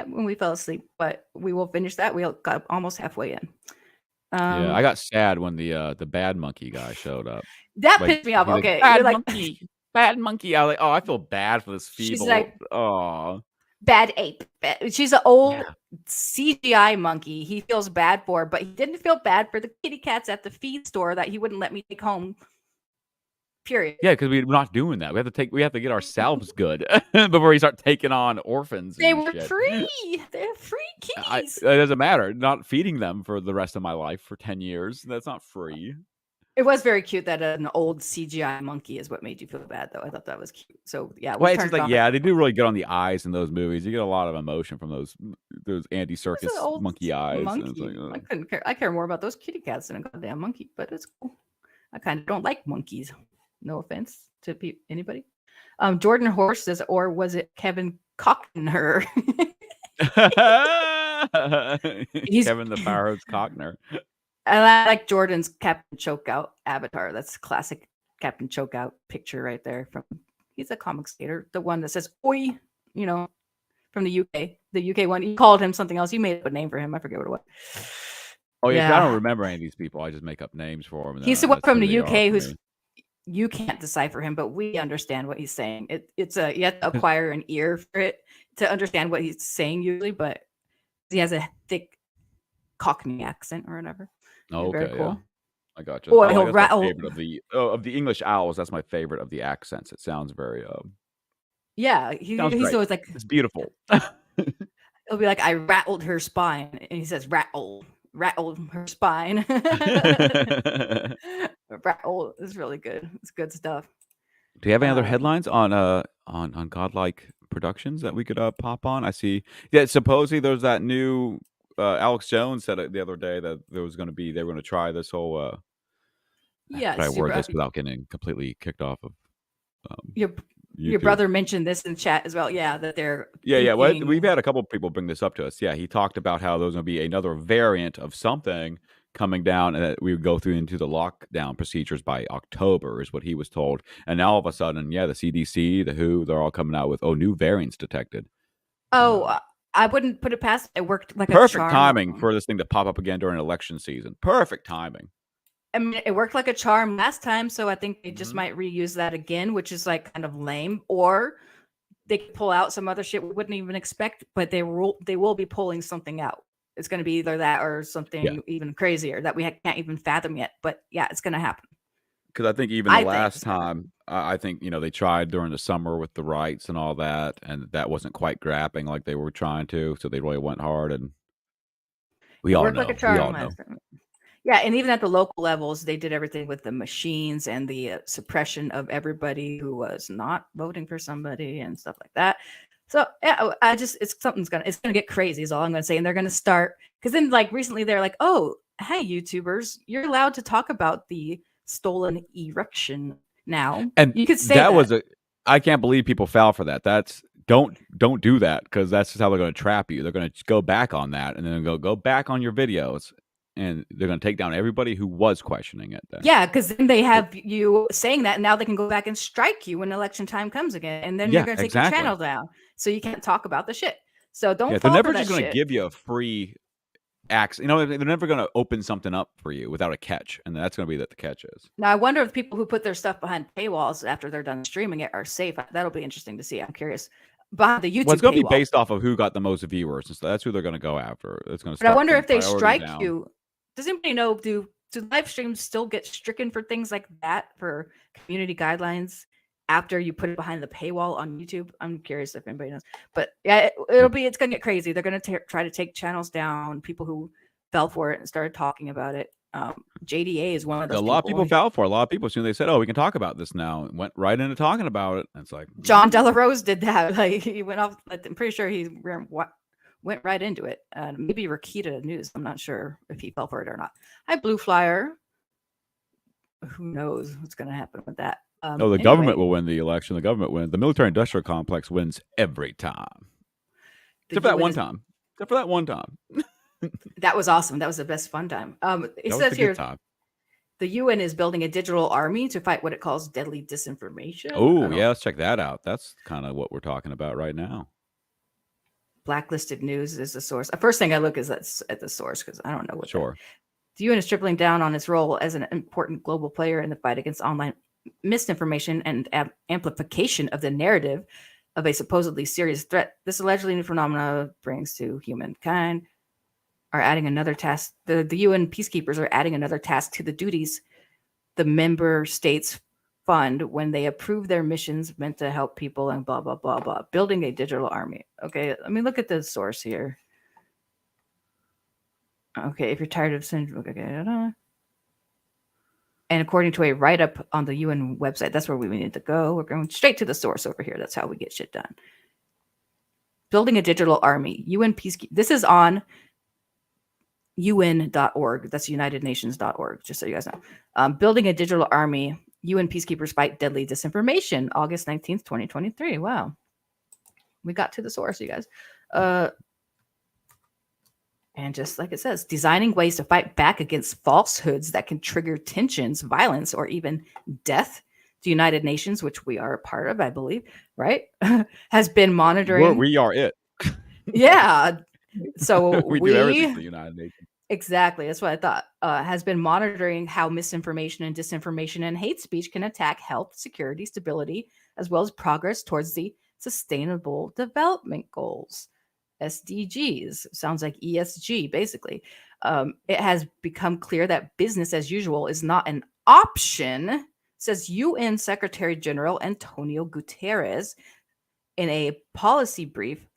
When we fell asleep, but we will finish that. We got almost halfway in. Yeah, I got sad when the bad monkey guy showed up. That Like, pissed me off. he's like, Okay, bad you're like monkey, bad monkey. I was like, oh, I feel bad for this She's feeble. like- oh, bad ape. She's an old Yeah. CGI monkey. He feels bad for, but he didn't feel bad for the kitty cats at the feed store that he wouldn't let me take home. Period. yeah, because we're not doing that. We have to get ourselves good before we start taking on orphans. They and were shit. free. They're free kitties. It doesn't matter. Not feeding them for the rest of my life for 10 years. That's not free. It was very cute that an old CGI monkey is what made you feel bad, though. I thought that was cute. So yeah, we Well, it's turned just it like, off. yeah, they do really good on the eyes in those movies. You get a lot of emotion from those Andy It's an Serkis old monkey eyes. and Monkey. it's like, I ugh. couldn't care. I care more about those kitty cats than a goddamn monkey, but it's cool. I kind of don't like monkeys. No offense to anybody. Jordan Horse says, or was it Kevin Cockner? Kevin the Firehose Cockner. And I like Jordan's Captain Chokeout avatar. That's classic Captain Chokeout picture right there. He's a comic skater, the one that says "Oi," from the UK. The UK one. You called him something else. You made up a name for him. I forget what it was. Oh yeah, 'cause I Yeah. don't remember any of these people. I just make up names for them. He's the one from the UK who's you can't decipher him, but we understand what he's saying. It's you have to acquire an ear for it to understand what he's saying usually, but he has a thick Cockney accent or whatever. Oh, Very okay, cool. yeah. I got you. Or I he'll like, that's my rattle. favorite of the English owls. That's my favorite of the accents. It sounds very Yeah, he's great. always like, it's beautiful. it'll be like, I rattled her spine, and he says rattled her spine. Rattle is really good. It's good stuff. Do you have any other Um, headlines on Godlike Productions that we could pop on? I see. Yeah, supposedly there's that new Alex Jones said it the other day that they were going to try this whole Yeah, how do I super- word this without getting completely kicked off of your YouTube? brother mentioned this in chat as well. Yeah, that they're Yeah. Well, thinking- we've had a couple of people bring this up to us. Yeah, he talked about how there's going to be another variant of something coming down, and that we would go through into the lockdown procedures by October, is what he was told. And now all of a sudden, yeah, the CDC, the WHO, they're all coming out with new variants detected. Oh, I wouldn't put it past. It worked like a Perfect charm. timing for this thing to pop up again during election season. Perfect timing. I mean, it worked like a charm last time, so I think they just Mhm. might reuse that again, which is like kind of lame. Or they could pull out some other shit we wouldn't even expect, but they will be pulling something out. It's going to be either that or something even crazier that we can't even fathom yet. But yeah, it's going to happen. Because I think even I the think last it's gonna time, I think they tried during the summer with the rights and all that, and that wasn't quite grabbing like they were trying to. So they really went hard, and we all Worked know. like a We charm all know. last time. Yeah, and even at the local levels, they did everything with the machines and the suppression of everybody who was not voting for somebody and stuff like that. So yeah, it's gonna get crazy is all I'm gonna say. And they're gonna start, because then like recently they're like, oh, hey, YouTubers, you're allowed to talk about the stolen erection now. And you could say that was I can't believe people fell for that. That's don't do that, because that's just how they're going to trap you. They're going to go back on that, and then go back on your videos, and they're going to take down everybody who was questioning it. Then. Yeah, because then they have you saying that, and now they can go back and strike you when election time comes again, and then Yeah, you're going to take exactly. your channel down, so you can't talk about the shit. So don't. Yeah, fall they're for never that just going to shit. give you a free access. They're never going to open something up for you without a catch, and that's going to be that the catch is. Now I wonder if people who put their stuff behind paywalls after they're done streaming it are safe. That'll be interesting to see. I'm curious. Behind the YouTube Well, it's going to be paywall. based off of who got the most viewers, and so that's who they're going to go after. It's going to. But I wonder if they priority strike down. you. Does anybody know? Do live streams still get stricken for things like that, for community guidelines, after you put it behind the paywall on YouTube? I'm curious if anybody knows. But yeah, it's going to get crazy. They're going to try to take channels down. People who fell for it and started talking about it. JDA is one of those A lot of people people. fell for it. A lot of people, as soon as they said, "Oh, we can talk about this now," and went right into talking about it. And it's like John Delarose did that. Like he went off. I'm pretty sure he went right into it. Maybe Rakita News. I'm not sure if he fell for it or not. Hi, Blue Flyer. Who knows what's going to happen with that? no, the government will win the election. The government wins. The military-industrial complex wins every time, except for that one time. Except for that one time. That was awesome. That was the best fun time. It says here, the UN is building a digital army to fight what it calls deadly disinformation. Oh, yeah, let's check that out. That's kind of what we're talking about right now. Blacklisted News is the source. The first thing I look is at the source because I don't know what. Sure. The UN is tripling down on its role as an important global player in the fight against online misinformation and amplification of the narrative of a supposedly serious threat. This allegedly new phenomena brings to humankind are adding another task. The UN peacekeepers are adding another task to the duties the member states fund when they approve their missions meant to help people and blah, blah, blah, blah. Building a digital army. Okay, let me look at the source here. Okay, if you're tired of sending, okay, and according to a write-up on the UN website, that's where we need to go. We're going straight to the source over here. That's how we get shit done. Building a digital army. UN peacekeepers. This is on UN.org. That's UnitedNations.org, just so you guys know. Building a digital army. UN peacekeepers fight deadly disinformation. August 19th, 2023. Wow. We got to the source, you guys. And just like it says, designing ways to fight back against falsehoods that can trigger tensions, violence, or even death. The United Nations, which we are a part of, I believe, right, has been monitoring. We are it. Yeah. So we do everything for the United Nations. Exactly. That's what I thought. Has been monitoring how misinformation and disinformation and hate speech can attack health, security, stability, as well as progress towards the Sustainable Development Goals. SDGs. Sounds like ESG, basically. It has become clear that business as usual is not an option, says UN Secretary General Antonio Guterres in a policy brief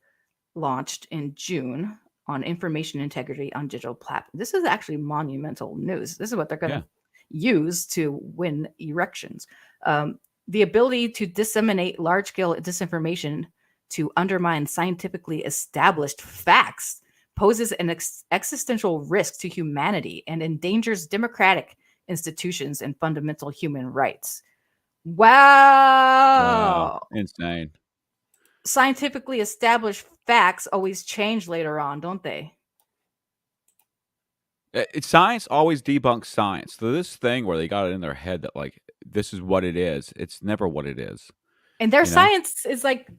launched in June on information integrity on digital platforms. This is actually monumental news. This is what they're going to use to win elections. The ability to disseminate large-scale disinformation to undermine scientifically established facts poses an existential risk to humanity and endangers democratic institutions and fundamental human rights. Wow. Insane. Scientifically established facts always change later on, don't they? Science always debunks science. So this thing where they got it in their head that like this is what it is, it's never what it is. And their science is like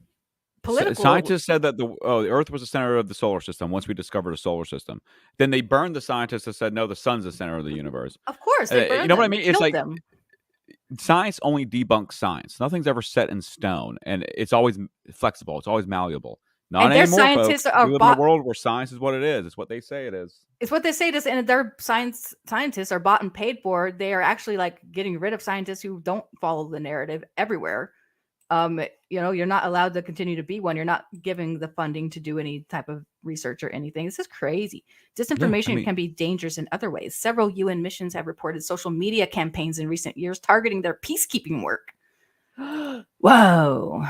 political. Scientists said that the Earth was the center of the solar system once we discovered a solar system. Then they burned the scientists that said no, the sun's the center of the universe. Of course, they burned you know them. what I mean? It's like them. Science only debunks science. Nothing's ever set in stone, and it's always flexible. It's always malleable. Not anymore, scientists folks. We live in a world where science is what it is. It's what they say it is. It's what they say it is, and their scientists are bought and paid for. They are actually like getting rid of scientists who don't follow the narrative everywhere. You're not allowed to continue to be one. You're not giving the funding to do any type of research or anything. This is crazy. Disinformation can be dangerous in other ways. Several UN missions have reported social media campaigns in recent years targeting their peacekeeping work. Whoa.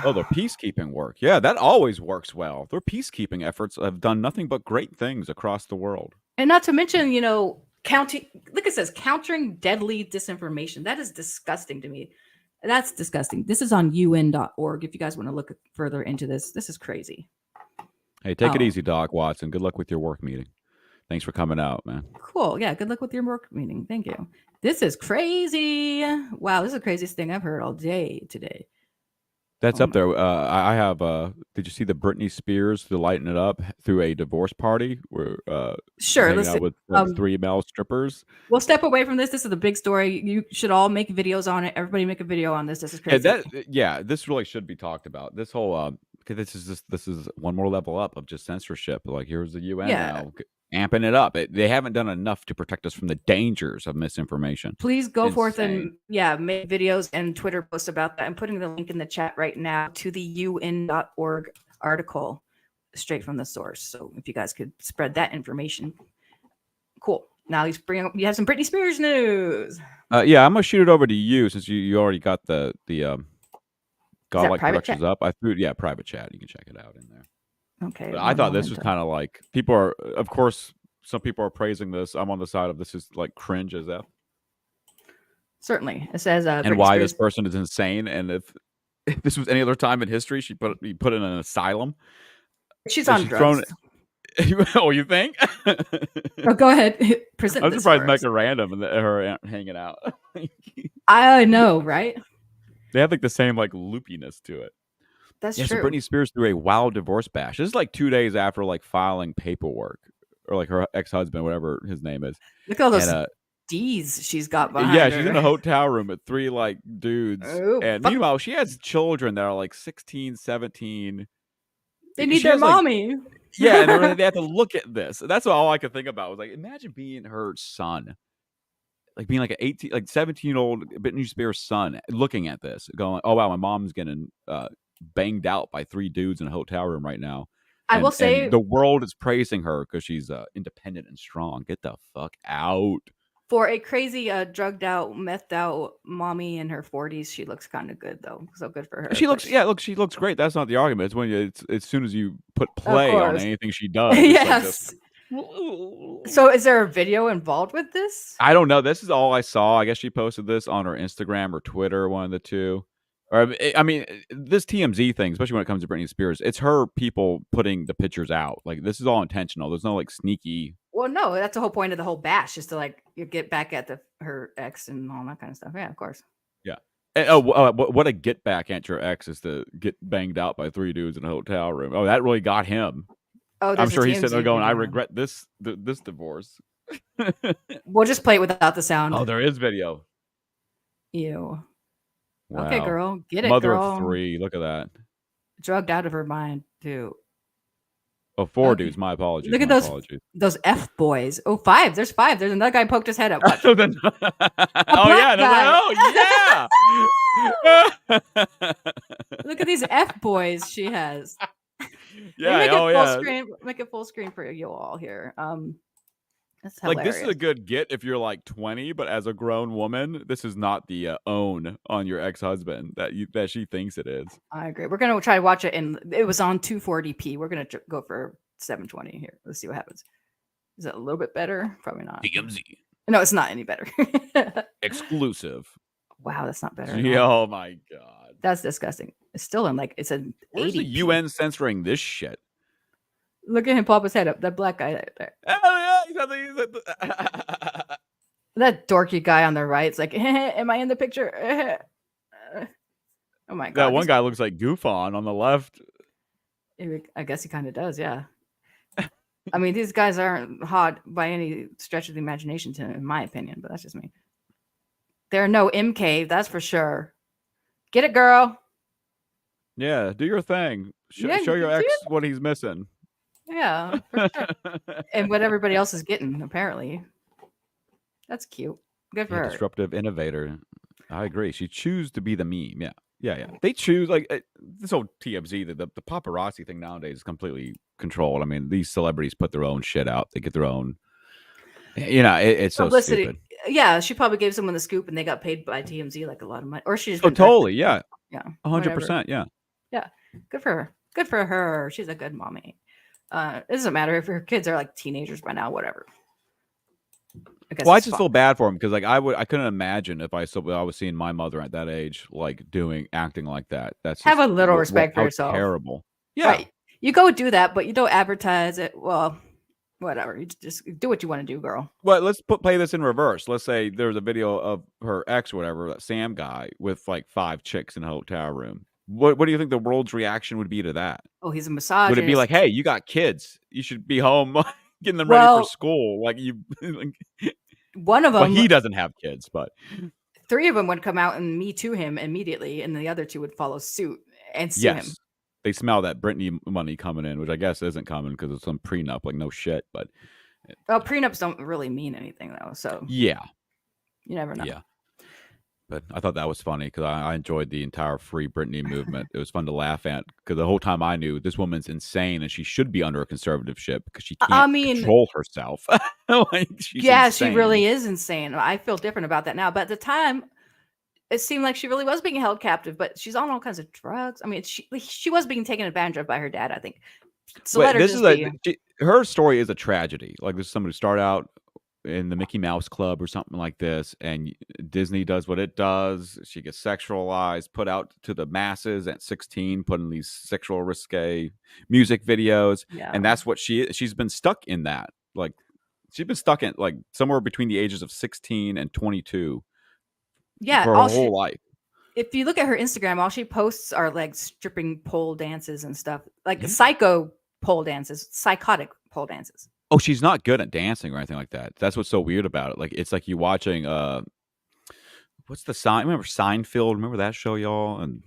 Oh, their peacekeeping work. Yeah, that always works well. Their peacekeeping efforts have done nothing but great things across the world. And not to mention, counting, look, it says countering deadly disinformation. That is disgusting to me. That's disgusting. This is on UN.org. If you guys want to look further into this, this is crazy. Hey, take it easy, Doc Watson. Good luck with your work meeting. Thanks for coming out, man. Cool. Yeah, good luck with your work meeting. Thank you. This is crazy. Wow, this is the craziest thing I've heard all day today. That's up there. I have. Did you see the Britney Spears to lighten it up through a divorce party? Where sure, let's with 3 male strippers. We'll step away from this. This is a big story. You should all make videos on it. Everybody make a video on this. This is crazy. This really should be talked about. This whole this is one more level up of just censorship. Like here's the UN now amping it up. They haven't done enough to protect us from the dangers of misinformation. Please go forth and make videos and Twitter posts about that. I'm putting the link in the chat right now to the UN.org article straight from the source. So if you guys could spread that information, Cool. Now you have some Britney Spears news. Yeah, I'm gonna shoot it over to you since you already got the Godlike private Productions chat? up. I threw private chat. You can check it out in there. Okay. But I thought this was kind of like people are. Of course, some people are praising this. I'm on the side of this is like cringe as f. Certainly. It says And Britney why Spears. this person is insane. And if this was any other time in history, she put in an asylum. She's and on drugs. Oh, you think? Oh, go ahead. Present I'm this surprised for Mecca us. Random and her hanging out. I know, right? They have like the same like loopiness to it. That's Yeah, true. so Britney Spears threw a wild divorce bash. This is like 2 days after like filing paperwork, or like her ex-husband, whatever his name is. Look at all those And, D's she's got behind yeah, her. she's in a hotel room with 3 like dudes. Oh, and fuck. meanwhile, she has children that are like 16, 17. They need She their has, like- mommy. Yeah, and they have to look at this. That's all I could think about. Was like, imagine being her son. Like being like an 18, like 17-year-old Britney Spears son looking at this, going, "Oh wow, my mom's getting banged out by 3 dudes in a hotel room right now." I will say and the world is praising her because she's independent and strong. Get the fuck out. for a crazy, drugged out, methed out mommy in her 40s, she looks kind of good though. So good for her. She but looks, she looks great. That's not the argument. It's when it's as soon as you put play on course. anything she does. it's like Yes. this- So is there a video involved with this? I don't know. This is all I saw. I guess she posted this on her Instagram or Twitter, one of the two. Or I mean, this TMZ thing, especially when it comes to Britney Spears, it's her people putting the pictures out. Like this is all intentional. There's no like sneaky. Well, no, that's the whole point of the whole bash, is to like you get back at her ex and all that kind of stuff. Yeah, of course. Yeah. And, what a get back at your ex is to get banged out by 3 dudes in a hotel room. Oh, that really got him. Oh, I'm sure he's TMZ sitting there going, "I video. regret this divorce." We'll just play it without the sound. Oh, there is video. Ew. Wow. Okay, girl, get it, Mother girl. of 3. Look at that. Drugged out of her mind too. Oh, 4 Okay. dudes. My apologies. Look at my those- apologies. Those F boys. Oh, 5. There's 5. There's another guy poked his head up. Watch. Oh yeah, black oh yeah. Look at these F boys she has. Yeah, Make it oh full yeah. screen. Make it full screen for you all here. That's hilarious. Like this is a good get if you're like 20, but as a grown woman, this is not the own on your ex-husband that she thinks it is. I agree. We're gonna try to watch it, and it was on 240p. We're gonna go for 720 here. Let's see what happens. Is it a little bit better? Probably not. TMZ No, it's not any better. exclusive. Wow, that's not better. at Yeah, all. oh my god. That's disgusting. It's still in like it's an Where's 80p. the UN censoring this shit? Look at him pop his head up. That black guy there. Oh yeah, That dorky guy on the right is like, am I in the picture? Oh my god. that one guy looks like Goofon on the left. I guess he kind of does, yeah. I mean, these guys aren't hot by any stretch of the imagination, in my opinion, but that's just me. There are no MK, that's for sure. Get it, girl. Yeah, do your thing. Yeah, Show your do ex it. what he's missing. Yeah, for sure. And what everybody else is getting, apparently. That's cute. Good for Yeah, her. disruptive innovator. I agree. She choose to be the meme. Yeah. They choose like this whole TMZ. The paparazzi thing nowadays is completely controlled. I mean, these celebrities put their own shit out. They get their own. It's so Publicity. stupid. Yeah, she probably gave someone the scoop, and they got paid by TMZ like a lot of money, or she just Oh, been totally. Yeah, yeah, 100%. Yeah. good for her. Good for her. She's a good mommy. It doesn't matter if her kids are like teenagers by now, whatever. Well, I just feel bad for him because like I couldn't imagine if I was seeing my mother at that age like acting like that. That's Have just a little respect for how yourself. Terrible. Yeah. Right. You go do that, but you don't advertise it. Well, whatever. You just do what you want to do, girl. Well, let's play this in reverse. Let's say there's a video of her ex, or whatever, that Sam guy with like 5 chicks in a hotel room. What do you think the world's reaction would be to that? Oh, he's a misogynist. Would it be like, hey, you got kids, you should be home getting them Well, ready for school? Like you, one of well, them, he doesn't have kids, but 3 of them would come out and me too him immediately, and the other 2 would follow suit and sue him. yes, they smell that Britney money coming in, which I guess isn't coming because it's some prenup. Like no shit, but Well, prenups don't really mean anything though, so yeah, you never know. yeah. But I thought that was funny because I enjoyed the entire Free Britney movement. It was fun to laugh at because the whole time I knew this woman's insane and she should be under a conservatorship because she I can't mean, control herself. Like she's yeah, she insane. really is insane. I feel different about that now, but at the time, it seemed like she really was being held captive. But she's on all kinds of drugs. I mean, she was being taken advantage of by her dad, I think. So Wait, let her this just is be. her story is a tragedy. Like this is somebody who started out in the Mickey Mouse Club or something like this, and Disney does what it does. She gets sexualized, put out to the masses at 16, put in these sexual risque music videos, Yeah. and that's what she's been stuck in that. Like she's been stuck in like somewhere between the ages of 16 and 22 Yeah. for her whole life. If you look at her Instagram, all she posts are like stripping pole dances and stuff, like Yeah. psycho pole dances, psychotic pole dances. Oh, she's not good at dancing or anything like that. That's what's so weird about it. Like it's like you watching what's the sign? Remember Seinfeld? Remember that show, y'all? And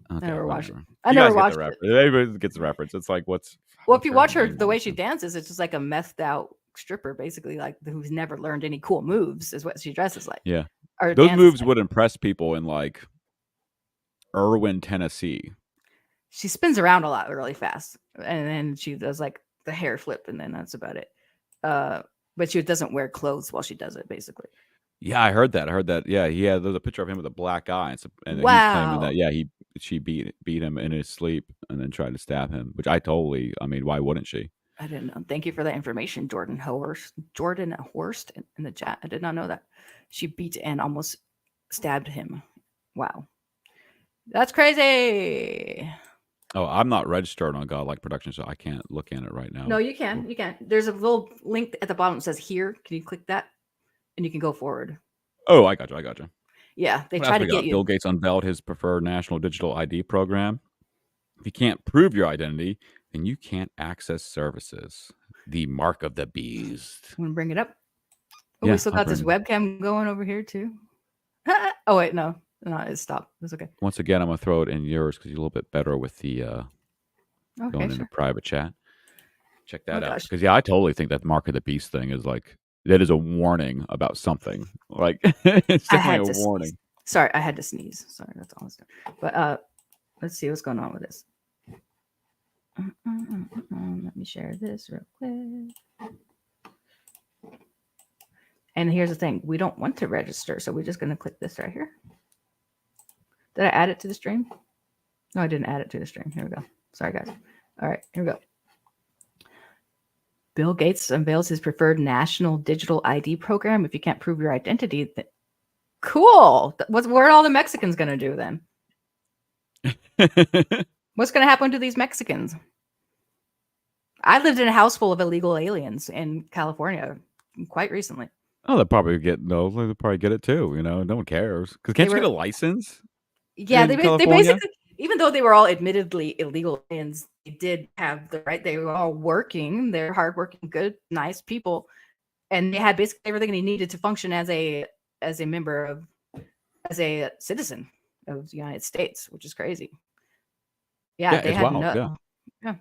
okay, I never watched whatever. I You never guys get watched the it. reference. Everybody gets the reference. It's like Well, if what's you watch her, name the on way the she show? dances, it's just like a methed out stripper, basically, like who's never learned any cool moves, is what she dresses like. Yeah, Or those dances moves like. would impress people in like Irwin, Tennessee. She spins around a lot really fast, and then she does like the hair flip, and then that's about it. But she doesn't wear clothes while she does it, basically. Yeah, I heard that. Yeah, there's a picture of him with a black eye, and he's claiming Wow. that she beat him in his sleep and then tried to stab him. Which I mean, why wouldn't she? I didn't know. Thank you for that information, Jordan Horst. Jordan Horst in the chat. I did not know that. She beat and almost stabbed him. Wow. That's crazy. Oh, I'm not registered on Godlike Production, so I can't look in it right now. No, you can. You can. There's a little link at the bottom that says here. Can you click that? And you can go forward. Oh, I got you. Yeah, they What try else to we get got? you. Bill Gates unveiled his preferred national digital ID program. If you can't prove your identity, then you can't access services. The mark of the beast. Want to bring it up? Oh, Yeah, we still I'll got this bring it webcam going over here too. Oh wait, no, it stopped. It's okay. Once again, I'm gonna throw it in yours because you're a little bit better with the Okay, going sure. into private chat. Check that out gosh. because I totally think that mark of the beast thing is like that is a warning about something. Like it's I had definitely to a warning. sneeze. Sorry, I had to sneeze. Sorry, that's all I was doing. But let's see what's going on with this. Let me share this real quick. And here's the thing: we don't want to register, so we're just going to click this right here. Did I add it to the stream? No, I didn't add it to the stream. Here we go. Sorry, guys. All right, here we go. Bill Gates unveils his preferred national digital ID program. If you can't prove your identity, cool. What are all the Mexicans going to do then? What's going to happen to these Mexicans? I lived in a house full of illegal aliens in California quite recently. Oh, they'll probably get it too. You know, no one cares because can't you get a license? Yeah, in they basically, even though they were all admittedly illegal aliens, they did have the right. They were all working. They're hardworking, good, nice people, and they had basically everything they needed to function as a citizen of the United States, which is crazy. Yeah, they had no. Yeah.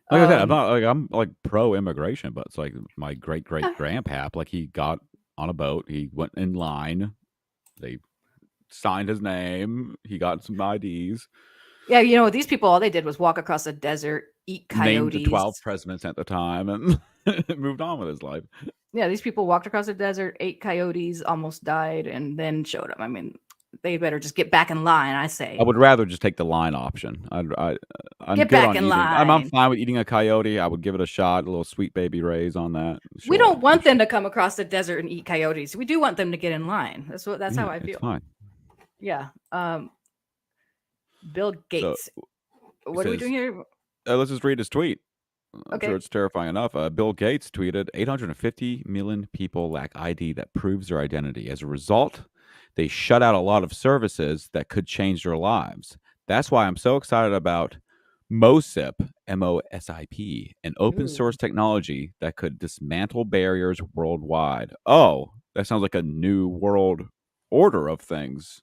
Like I said, I'm like pro immigration, but it's like my great grandpap. Like he got on a boat, he went in line, they signed his name, he got some IDs. Yeah, you know, these people, all they did was walk across the desert, eat coyotes. Named the 12 presidents at the time, and moved on with his life. Yeah, these people walked across the desert, ate coyotes, almost died, and then showed up. I mean, they better just get back in line, I say. I would rather just take the line option. I'm get good back on in eating. line. I'm fine with eating a coyote. I would give it a shot, a little Sweet Baby Ray's on that. Sure, we don't want them to come across the desert and eat coyotes. We do want them to get in line. That's how I feel. It's fine. Yeah. Bill Gates. So, what are we doing here? Let's just read his tweet. I'm Okay. sure it's terrifying enough. Bill Gates tweeted, 850 million people lack ID that proves their identity. As a result, they shut out a lot of services that could change their lives. That's why I'm so excited about MOSIP, MOSIP, an open source technology that could dismantle barriers worldwide. Oh, that sounds like a new world order of things.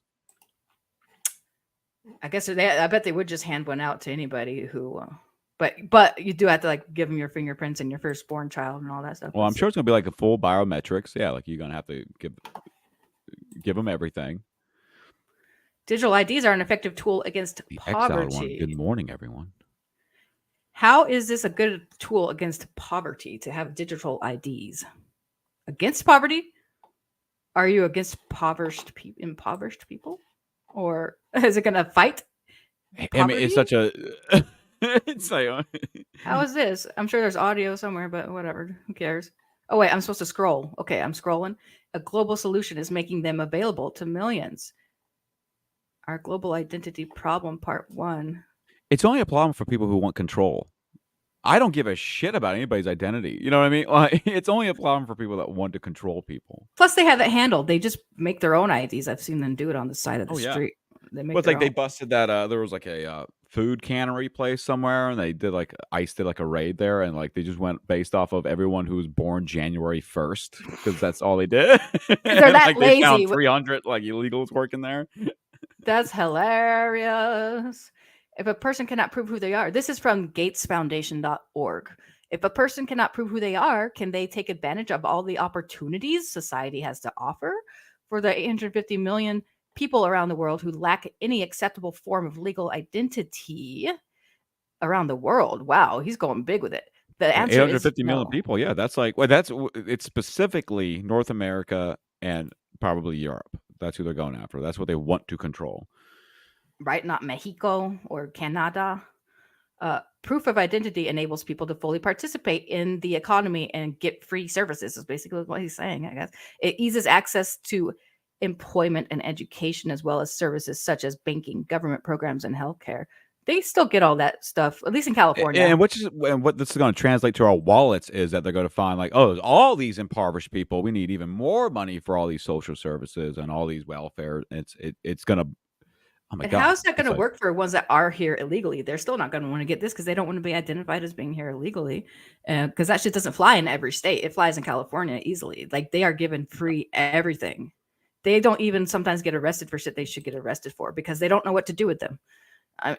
I guess I bet they would just hand one out to anybody who, but you do have to like give them your fingerprints and your firstborn child and all that stuff. Well, I'm sure it's gonna be like a full biometrics. Yeah, like you're gonna have to give them everything. Digital IDs are an effective tool against The exiled one. poverty. Good morning, everyone. How is this a good tool against poverty to have digital IDs? Against poverty? Are you against impoverished people? Or is it going to fight poverty? I mean, it's such a. It's like, How is this? I'm sure there's audio somewhere, but whatever. Who cares? Oh, wait, I'm supposed to scroll. Okay, I'm scrolling. A global solution is making them available to millions. Our global identity problem, part 1. it's only a problem for people who want control. I don't give a shit about anybody's identity. You know what I mean? Like, it's only a problem for people that want to control people. Plus, they have it handled. They just make their own IDs. I've seen them do it on the side of the street. They make Well, it's their like they own. busted that. There was like a food cannery place somewhere, and they did like ICE did like a raid there, and like they just went based off of everyone who was born January 1st because that's all they did. They're that like they found lazy. 300 like illegals working there. That's hilarious. If a person cannot prove who they are, this is from gatesfoundation.org. If a person cannot prove who they are, can they take advantage of all the opportunities society has to offer? For the 850 million people around the world who lack any acceptable form of legal identity around the world. Wow, he's going big with it. The answer 850 is million no. people. Yeah, that's like it's specifically North America and probably Europe. That's who they're going after. That's what they want to control. Right? Not Mexico or Canada. Proof of identity enables people to fully participate in the economy and get free services, is basically what he's saying, I guess. It eases access to employment and education, as well as services such as banking, government programs, and healthcare. They still get all that stuff, at least in California. And what this is going to translate to our wallets is that they're going to find like, oh, all these impoverished people, we need even more money for all these social services and all these welfare. It's going to. Oh my And God. how is that going to like, work for ones that are here illegally? They're still not going to want to get this because they don't want to be identified as being here illegally. Because that shit doesn't fly in every state. It flies in California easily. Like they are given free everything. They don't even sometimes get arrested for shit they should get arrested for because they don't know what to do with them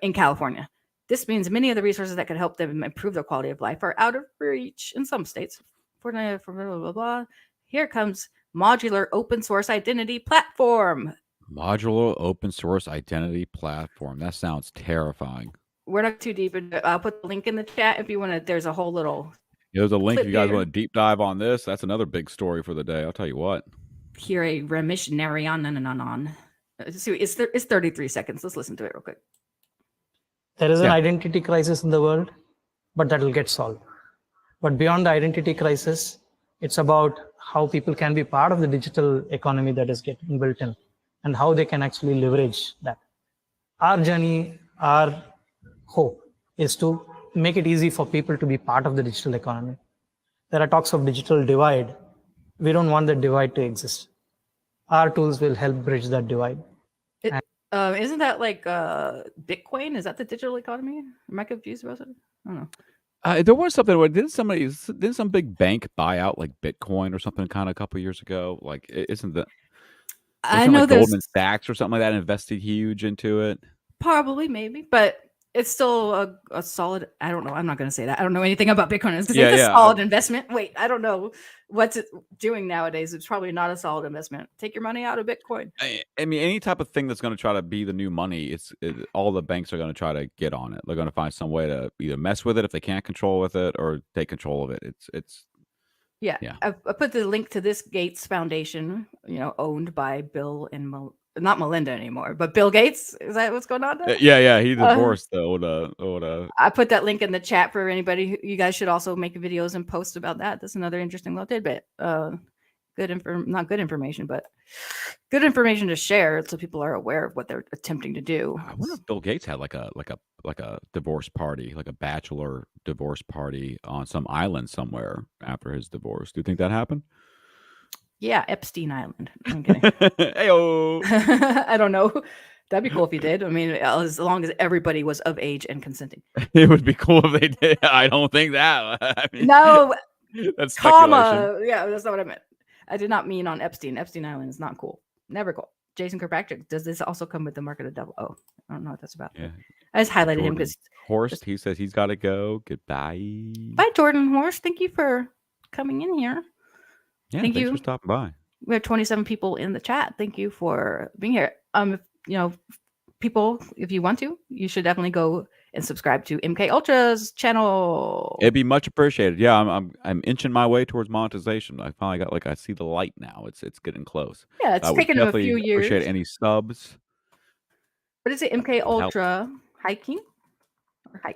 in California. This means many of the resources that could help them improve their quality of life are out of reach in some states. For blah, blah, blah. Here comes modular open source identity platform. Modular open source identity platform. That sounds terrifying. We're not too deep into it. I'll put the link in the chat if you want to. There's a whole little. There's a link if you guys here. want to deep dive on this. That's another big story for the day. I'll tell you what. Here a remissionary on. It's 33 seconds. Let's listen to it real quick. There is an identity crisis in the world, but that will get solved. But beyond the identity crisis, it's about how people can be part of the digital economy that is getting built in and how they can actually leverage that. Our journey, our hope is to make it easy for people to be part of the digital economy. There are talks of digital divide. We don't want that divide to exist. Our tools will help bridge that divide. Isn't that like Bitcoin? Is that the digital economy? Am I confused about it? I don't know. There was something where didn't some big bank buy out like Bitcoin or something kind of a couple years ago? Like, isn't that? I know like there's Goldman Sachs or something like that invested huge into it. Probably, maybe, but it's still a solid. I don't know. I'm not going to say that. I don't know anything about Bitcoin. It's a solid investment. Wait, I don't know what's it doing nowadays. It's probably not a solid investment. Take your money out of Bitcoin. I mean, any type of thing that's going to try to be the new money, all the banks are going to try to get on it. They're going to find some way to either mess with it if they can't control with it or take control of it. Yeah. I put the link to this Gates Foundation, owned by Bill and not Melinda anymore, but Bill Gates. Is that what's going on there? Yeah. He divorced the old. I put that link in the chat for anybody. You guys should also make videos and post about that. That's another interesting little tidbit. Not good information, but good information to share so people are aware of what they're attempting to do. I wonder if Bill Gates had like a divorce party, like a bachelor divorce party on some island somewhere after his divorce. Do you think that happened? Yeah, Epstein Island. I'm kidding. Heyo. I don't know. That'd be cool if he did. I mean, as long as everybody was of age and consenting. It would be cool if they did. I don't think that. I mean, no. That's comma. Yeah, that's not what I meant. I did not mean on Epstein. Epstein Island is not cool. Never cool. Jason Kirkpatrick, does this also come with the mark of the devil? Oh, I don't know what that's about. Yeah. I just highlighted him because Horst, he says he's got to go. Goodbye. Bye, Jordan Horst. Thank you for coming in here. Yeah, thanks for stopping by. We have 27 people in the chat. Thank you for being here. People, if you want to, you should definitely go and subscribe to MK Ultra's channel. It'd be much appreciated. Yeah, I'm inching my way towards monetization. I finally got I see the light now. It's getting close. Yeah, it's I would taken him a definitely few years. appreciate any subs. What is it? MK Ultra hiking?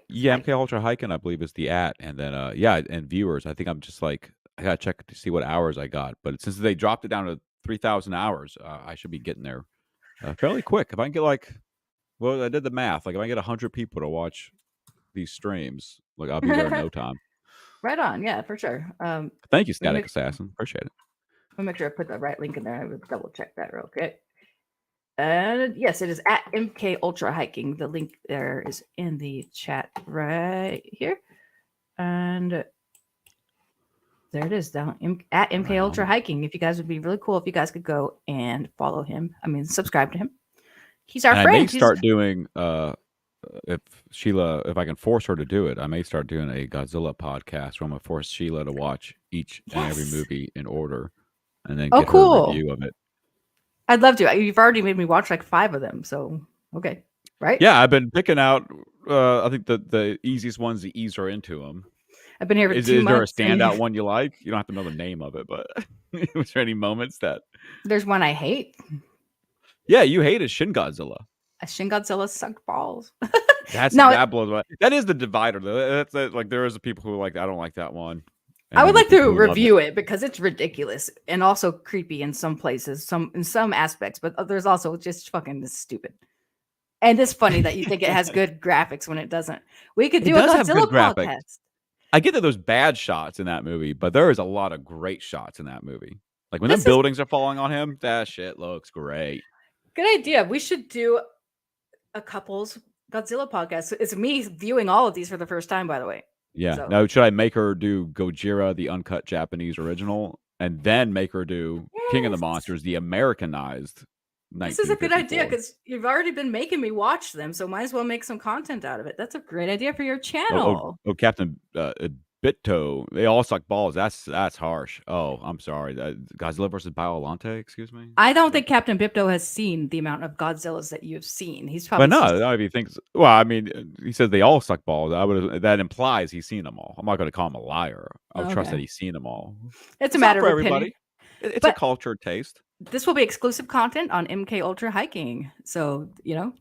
Yeah, MK Ultra hiking, I believe, is the @ and then and viewers. I think I'm just I gotta check to see what hours I got. But since they dropped it down to 3,000 hours, I should be getting there fairly quick. If I can get I did the math. If I get 100 people to watch these streams, I'll be there in no time. Right on. Yeah, for sure. Thank you, Static Assassin. Appreciate it. I'll make sure I put the right link in there. I would double check that real quick. And yes, it is @ MK Ultra hiking. The link there is in the chat right here. And there it is down @ MK Ultra hiking. If you guys would be really cool if you guys could go and follow him. I mean, subscribe to him. He's our friend. I may start doing if I can force her to do it, I may start doing a Godzilla podcast where I'm gonna force Sheila to watch each and every movie in order, and then get her a review of it. I'd love to. You've already made me watch 5 of them, so okay, right? Yeah, I've been picking out. I think the easiest ones to ease her into them. I've been here for 2 months. Is there a standout one you like? You don't have to know the name of it, but was there any moments that? There's one I hate. Yeah, you hated Shin Godzilla. Shin Godzilla sucked balls. That blows away. That is the divider, though. That's there is the people who I don't like that one. I would like to review it because it's ridiculous and also creepy in some places, in some aspects, but there's also just fucking stupid. And it's funny that you think it has good graphics when it doesn't. We could do a Godzilla podcast. I get that there's bad shots in that movie, but there is a lot of great shots in that movie. When the buildings are falling on him, that shit looks great. Good idea. We should do a couple's Godzilla podcast. It's me viewing all of these for the first time, by the way. Yeah. So. Now, should I make her do Gojira, the uncut Japanese original, and then make her do King of the Monsters, the Americanized? This is a good idea because you've already been making me watch them, so might as well make some content out of it. That's a great idea for your channel. Captain Bitto, they all suck balls. That's harsh. Oh, I'm sorry. Godzilla versus Biollante, excuse me. I don't think Captain Bitto has seen the amount of Godzillas that you've seen. He's probably. But no, if he thinks. Well, I mean, he says they all suck balls. That implies he's seen them all. I'm not going to call him a liar. I would trust that he's seen them all. It's a matter of everybody. It's a cultured taste. This will be exclusive content on MK Ultra hiking. So, we won't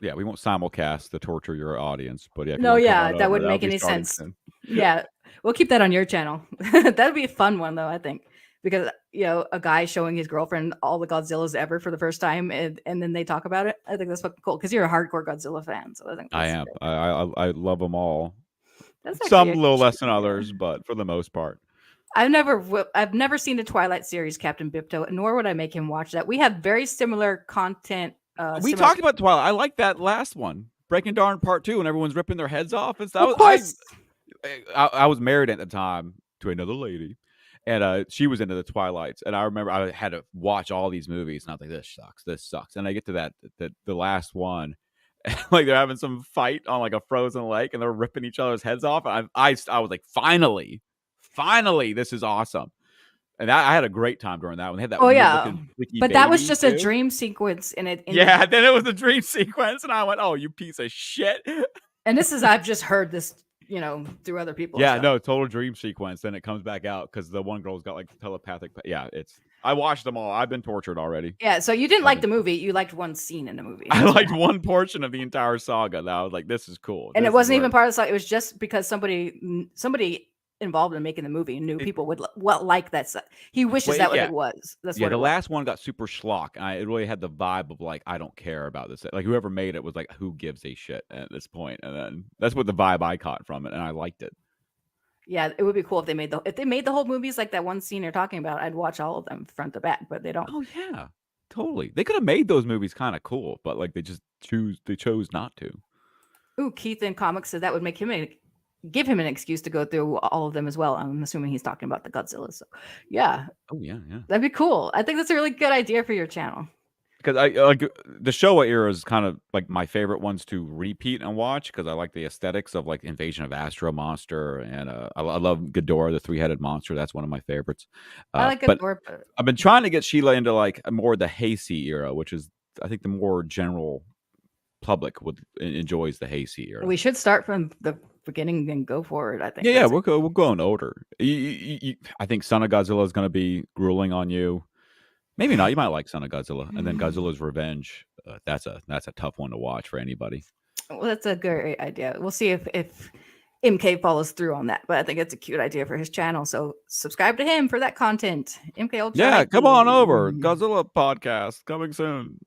simulcast to torture your audience, but that wouldn't make any sense. Yeah. We'll keep that on your channel. That'd be a fun one though, I think. Because a guy showing his girlfriend all the Godzillas ever for the first time and then they talk about it. I think that's fucking cool because you're a hardcore Godzilla fan. So I think I am. I love them all. That's some a little less than others, but for the most part. I've never seen the Twilight series, Captain Bipto, nor would I make him watch that. We have very similar content. We talked about Twilight. I like that last one, Breaking Dawn Part 2, and everyone's ripping their heads off. And stuff. Of course. I was married at the time to another lady, and she was into the Twilights. And I remember I had to watch all these movies, and I was like, this sucks. And I get to the last one, they're having some fight on a frozen lake, and they're ripping each other's heads off. And I was like, finally, this is awesome. And I had a great time during that one. They had that. Oh yeah, but that was just a dream sequence in it. Then it was a dream sequence, and I went, "Oh, you piece of shit!" And I've just heard this, through other people. Yeah, no, total dream sequence. Then it comes back out because the one girl's got telepathic. Yeah, I watched them all. I've been tortured already. Yeah, so you didn't like the movie. You liked one scene in the movie. I liked one portion of the entire saga. That I was like, "This is cool." And it wasn't even part of the saga. It was just because somebody involved in making the movie and knew people would like that stuff. He wishes that what it was. That's what the last one got super schlock. It really had the vibe of I don't care about this. Whoever made it was like, who gives a shit at this point? And then that's what the vibe I caught from it, and I liked it. Yeah, it would be cool if they made the whole movies like that one scene you're talking about. I'd watch all of them front to back, but they don't. Oh yeah, totally. They could have made those movies kind of cool, but they chose not to. Ooh, Keith in comics said that would make him give him an excuse to go through all of them as well. I'm assuming he's talking about the Godzilla. So, yeah. Oh yeah. That'd be cool. I think that's a really good idea for your channel. because I like the Showa era is kind of like my favorite ones to repeat and watch because I like the aesthetics of like Invasion of Astro Monster and I love Ghidorah, the three-headed monster. That's one of my favorites. I like But Ghidorah, but I've been trying to get Sheila into like more the Heisei era, which is I think the more general public enjoys the Heisei era. we should start from the beginning and go forward. I think. Yeah, we're going older. I think Son of Godzilla is going to be grueling on you. Maybe not. You might like Son of Godzilla, and then Godzilla's Revenge. That's a tough one to watch for anybody. Well, that's a great idea. We'll see if MK follows through on that, but I think it's a cute idea for his channel. So subscribe to him for that content. MK Ultra. Yeah, come on over. Godzilla podcast coming soon.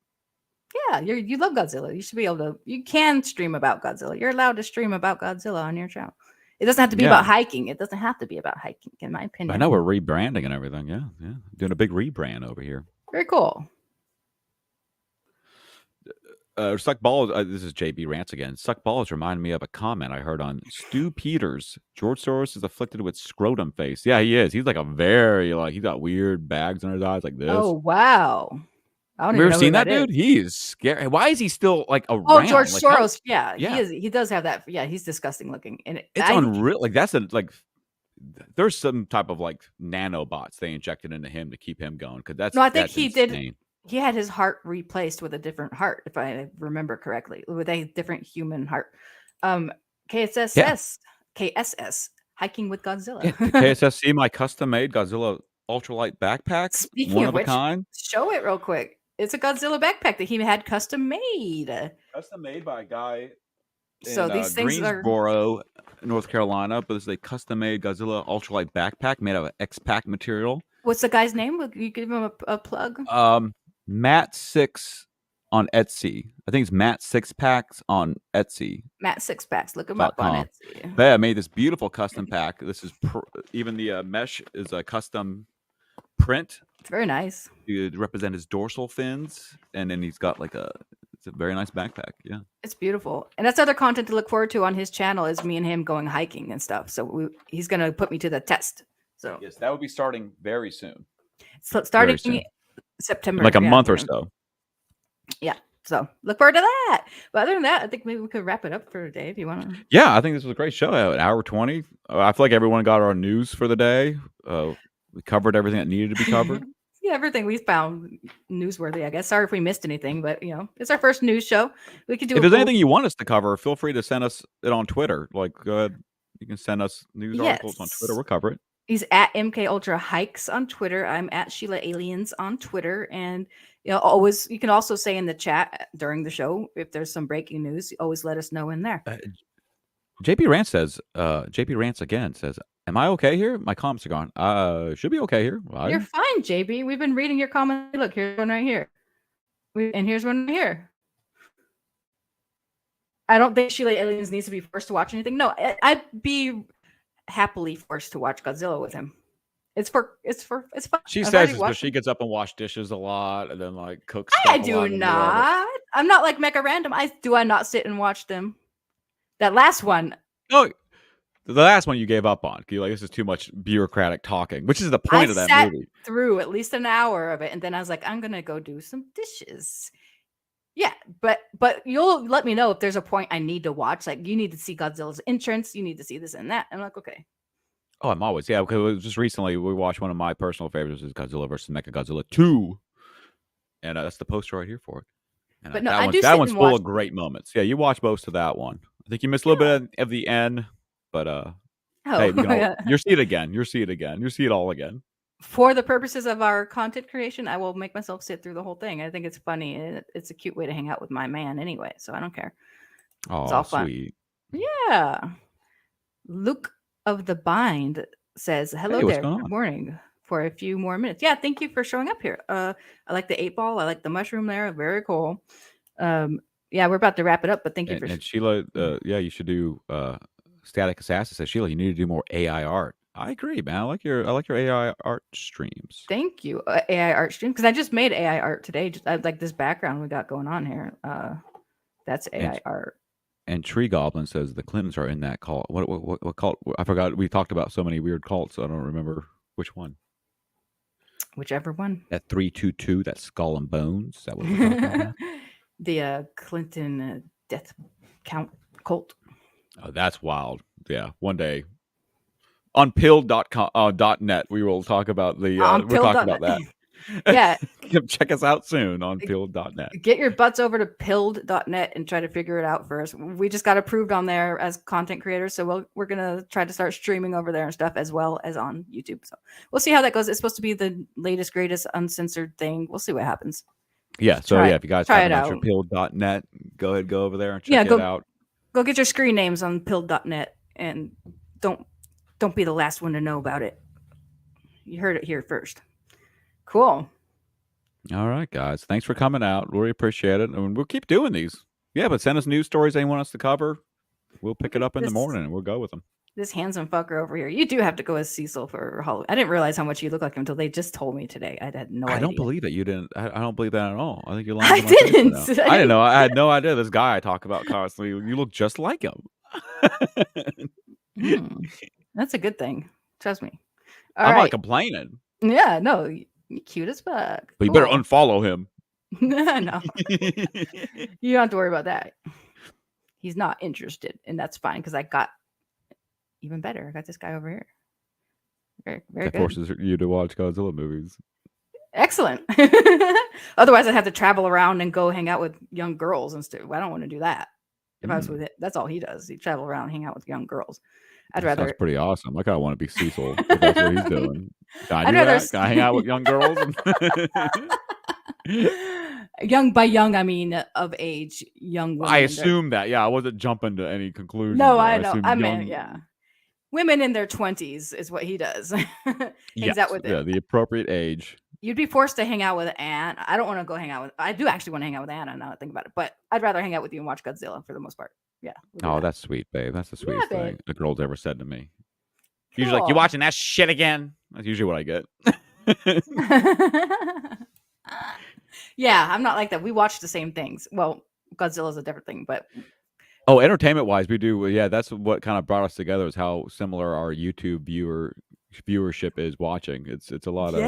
Yeah, you love Godzilla. You should be able to. You can stream about Godzilla. You're allowed to stream about Godzilla on your channel. It doesn't have to be about hiking. It doesn't have to be about hiking, in my opinion. I know we're rebranding and everything. Yeah, doing a big rebrand over here. Very cool. Suck balls. This is JB Rants again. Suck balls reminded me of a comment I heard on Stu Peters. George Soros is afflicted with scrotum face. Yeah, he is. He's like he's got weird bags under his eyes like this. Oh wow! I don't you ever know seen that is. dude? He is scary. Why is he still like around? Oh, George like, Soros. Yeah, yeah, he is. He does have that. Yeah, he's disgusting looking, and it's unreal. Like that's there's some type of like nanobots they injected into him to keep him going because that's no. I think that's he insane. did. He had his heart replaced with a different heart, if I remember correctly, with a different human heart. KSS hiking with Godzilla. Yeah, KSSC, my custom-made Godzilla ultralight backpack. Speaking one of of which, a kind. show it real quick. It's a Godzilla backpack that he had custom made. Custom made by a guy so in these things Greensboro, North Carolina, but it's a custom-made Godzilla ultralight backpack made out of X-Pack material. What's the guy's name? Will you give him a plug? Matt 6 on Etsy. I think it's Matt 6 Packs on Etsy. Matt 6 Packs. Look him up on Etsy. But yeah, I made this beautiful custom pack. This is even the mesh is a custom print. It's very nice. To represent his dorsal fins, and then he's got it's a very nice backpack. Yeah, it's beautiful, and that's other content to look forward to on his channel. Is me and him going hiking and stuff. So he's gonna put me to the test. So yes, that would be starting very soon. So starting September, like a month or so. Yeah. So look forward to that. But other than that, I think maybe we could wrap it up for today if you want to. Yeah, I think this was a great show. An hour 20. I feel like everyone got our news for the day. We covered everything that needed to be covered. Yeah, everything we found newsworthy, I guess. Sorry if we missed anything, but it's our first news show. We could do. If there's anything you want us to cover, feel free to send us it on Twitter. Like, go ahead, you can send us news articles on Twitter. We'll cover it. He's at MK Ultra Hikes on Twitter. I'm at Sheila Aliens on Twitter, and always you can also say in the chat during the show if there's some breaking news. Always let us know in there. JP Rants says, JP Rants again says, "Am I okay here? My comments are gone. Should be okay here." Well, you're fine, JP. We've been reading your comments. Look, here's one right here, and here's one right here. I don't think Sheila Aliens needs to be forced to watch anything. No, I'd be happily forced to watch Godzilla with him. It's fun. She says this, but she gets up and wash dishes a lot and then like cooks. I do not. I'm not like Mecha Random. I not sit and watch them. That last one. No, the last one you gave up on. You're like, this is too much bureaucratic talking, which is the point of that movie. Through at least an hour of it, and then I was like, I'm gonna go do some dishes. Yeah, but you'll let me know if there's a point I need to watch. Like, you need to see Godzilla's entrance. You need to see this and that. I'm like, okay. Oh, I'm always, yeah. Because just recently we watched one of my personal favorites is Godzilla versus Mechagodzilla 2, and that's the poster right here for it. And but no, that one's full of great moments. Yeah, you watch most of that one. I think you missed a little bit of the end, but hey, you'll see it again. You'll see it again. You'll see it all again. For the purposes of our content creation, I will make myself sit through the whole thing. I think it's funny. It's a cute way to hang out with my man anyway, so I don't care. Oh, it's all fun. Sweet. Yeah. Luke of the Bind says, hello there. Good morning. For a few more minutes. Yeah, thank you for showing up here. I like the 8-ball. I like the mushroom there. Very cool. Yeah, we're about to wrap it up, but thank you for and Sheila, yeah, you should do Static Assassin says, Sheila, you need to do more AI art. I agree, man. I like your AI art streams. Thank you. AI art stream, because I just made AI art today. I like this background we got going on here. That's AI art. And Tree Goblin says the Clintons are in that cult. What cult? I forgot. We talked about so many weird cults. I don't remember which one. whichever one. That 322, that Skull and Bones. Is that what we're talking about? The Clinton death count cult. Oh, that's wild. Yeah, one day on pilled.net we will talk about the we'll talk about that. Yeah. Check us out soon on pilled.net. Get your butts over to pilled.net and try to figure it out first. We just got approved on there as content creators, so we're going to try to start streaming over there and stuff as well as on YouTube. So we'll see how that goes. It's supposed to be the latest, greatest, uncensored thing. We'll see what happens. Yeah, so if you guys try haven't it got out. your pilled.net, go ahead, go over there and check it out. Go get your screen names on pilled.net and don't be the last one to know about it. You heard it here first. Cool. All right, guys. Thanks for coming out. Really appreciate it. And we'll keep doing these. Yeah, but send us news stories they want us to cover. We'll pick it up in the morning and we'll go with them. This handsome fucker over here. You do have to go as Cecil for Halloween. I didn't realize how much you look like him until they just told me today. I had no idea. I don't believe it. You didn't. I don't believe that at all. I think you're lying. I didn't. I didn't know. I had no idea. This guy I talk about constantly. You look just like him. That's a good thing. Trust me. I'm not complaining. Yeah, no, you're cute as fuck. But you better unfollow him. No. You don't have to worry about that. He's not interested, and that's fine because I got even better. I got this guy over here. Very, very that good. forces you to watch Godzilla movies. Excellent. Otherwise, I'd have to travel around and go hang out with young girls and stuff. I don't want to do that. If I was with it, that's all he does. He travel around and hang out with young girls. That's pretty awesome. I kind of want to be Cecil. If that's what he's doing. Can I hang out with young girls? Young by young, I mean of age, young women. I assume that. Yeah, I wasn't jumping to any conclusion. No, I know. I mean, yeah. Women in their 20s is what he does. Hangs out with the appropriate age. You'd be forced to hang out with Anne. I don't want to go hang out with. I do actually want to hang out with Anna now that I think about it, but I'd rather hang out with you and watch Godzilla for the most part. Yeah. Oh, that's sweet, babe. That's the sweetest thing a girl's ever said to me. Cool. Usually, like, you watching that shit again? That's usually what I get. Yeah, I'm not like that. We watch the same things. Well, Godzilla's a different thing, but entertainment wise, we do. Yeah, that's what kind of brought us together is how similar our YouTube viewership is watching. It's a lot of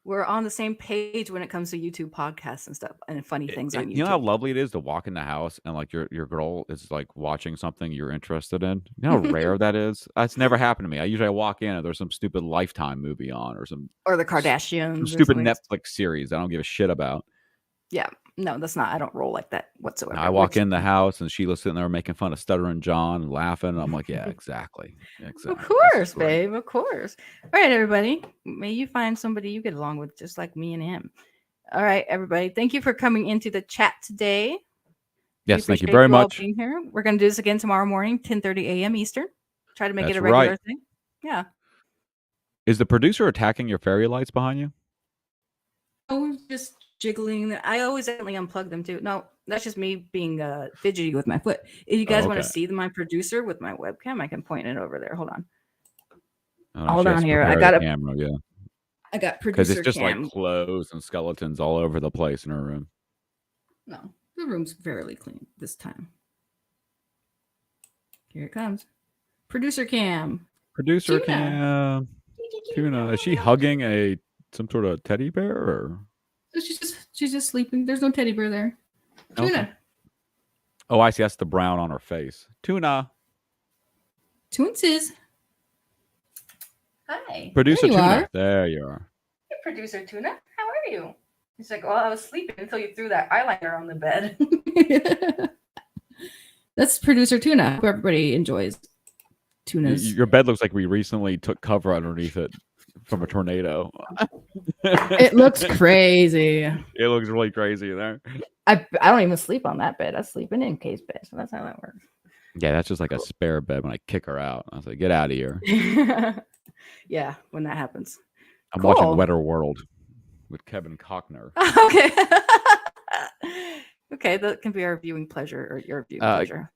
we're on the same page when it comes to YouTube podcasts and stuff and funny things on YouTube. You know how lovely it is to walk in the house and like your girl is like watching something you're interested in. You know how rare that is. That's never happened to me. I usually walk in and there's some stupid Lifetime movie on or the Kardashians, some stupid Netflix series I don't give a shit about. Yeah, no, that's not. I don't roll like that whatsoever. I walk in the house and Sheila's sitting there making fun of Stuttering John and laughing. And I'm like, yeah, exactly. Of course, babe. Of course. All right, everybody. May you find somebody you get along with just like me and him. All right, everybody. Thank you for coming into the chat today. Yes, thank you very much. Being here. We're going to do this again tomorrow morning, 10:30 a.m. Eastern. Try to make it a regular thing. Yeah. Is the producer attacking your fairy lights behind you? Oh, just jiggling. I always accidentally unplug them too. No, that's just me being fidgety with my foot. If you guys want to see my producer with my webcam, I can point it over there. Hold on. Hold on here. I got a camera. Yeah. I got producer because it's just like clothes and skeletons all over the place in her room. No, the room's fairly clean this time. Here it comes. Producer cam. Producer cam. Tuna. Is she hugging some sort of teddy bear or? She's just sleeping. There's no teddy bear there. Tuna. Okay. Oh, I see. That's the brown on her face. Tuna. Toonses. Hi. Producer Tuna. There you are. Hey, Producer Tuna. How are you? He's like, well, I was sleeping until you threw that eyeliner on the bed. That's Producer Tuna. Hope everybody enjoys tunas. Your bed looks like we recently took cover underneath it from a tornado. It looks crazy. It looks really crazy there. I don't even sleep on that bed. I sleep in case bed. So that's how that works. Yeah, that's just like a spare bed when I kick her out. I was like, get out of here. Yeah, when that happens. I'm watching Wetter World with Kevin Costner. Okay. Okay, that can be our viewing pleasure or your viewing pleasure.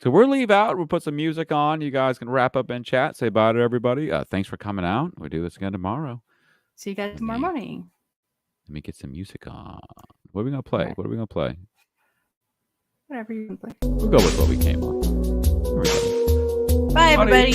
So we'll leave out. We'll put some music on. You guys can wrap up and chat. Say bye to everybody. Thanks for coming out. We'll do this again tomorrow. See you guys tomorrow morning. Let me get some music on. What are we going to play? What are we going to play? Whatever you want to play. We'll go with what we came on. Bye, everybody.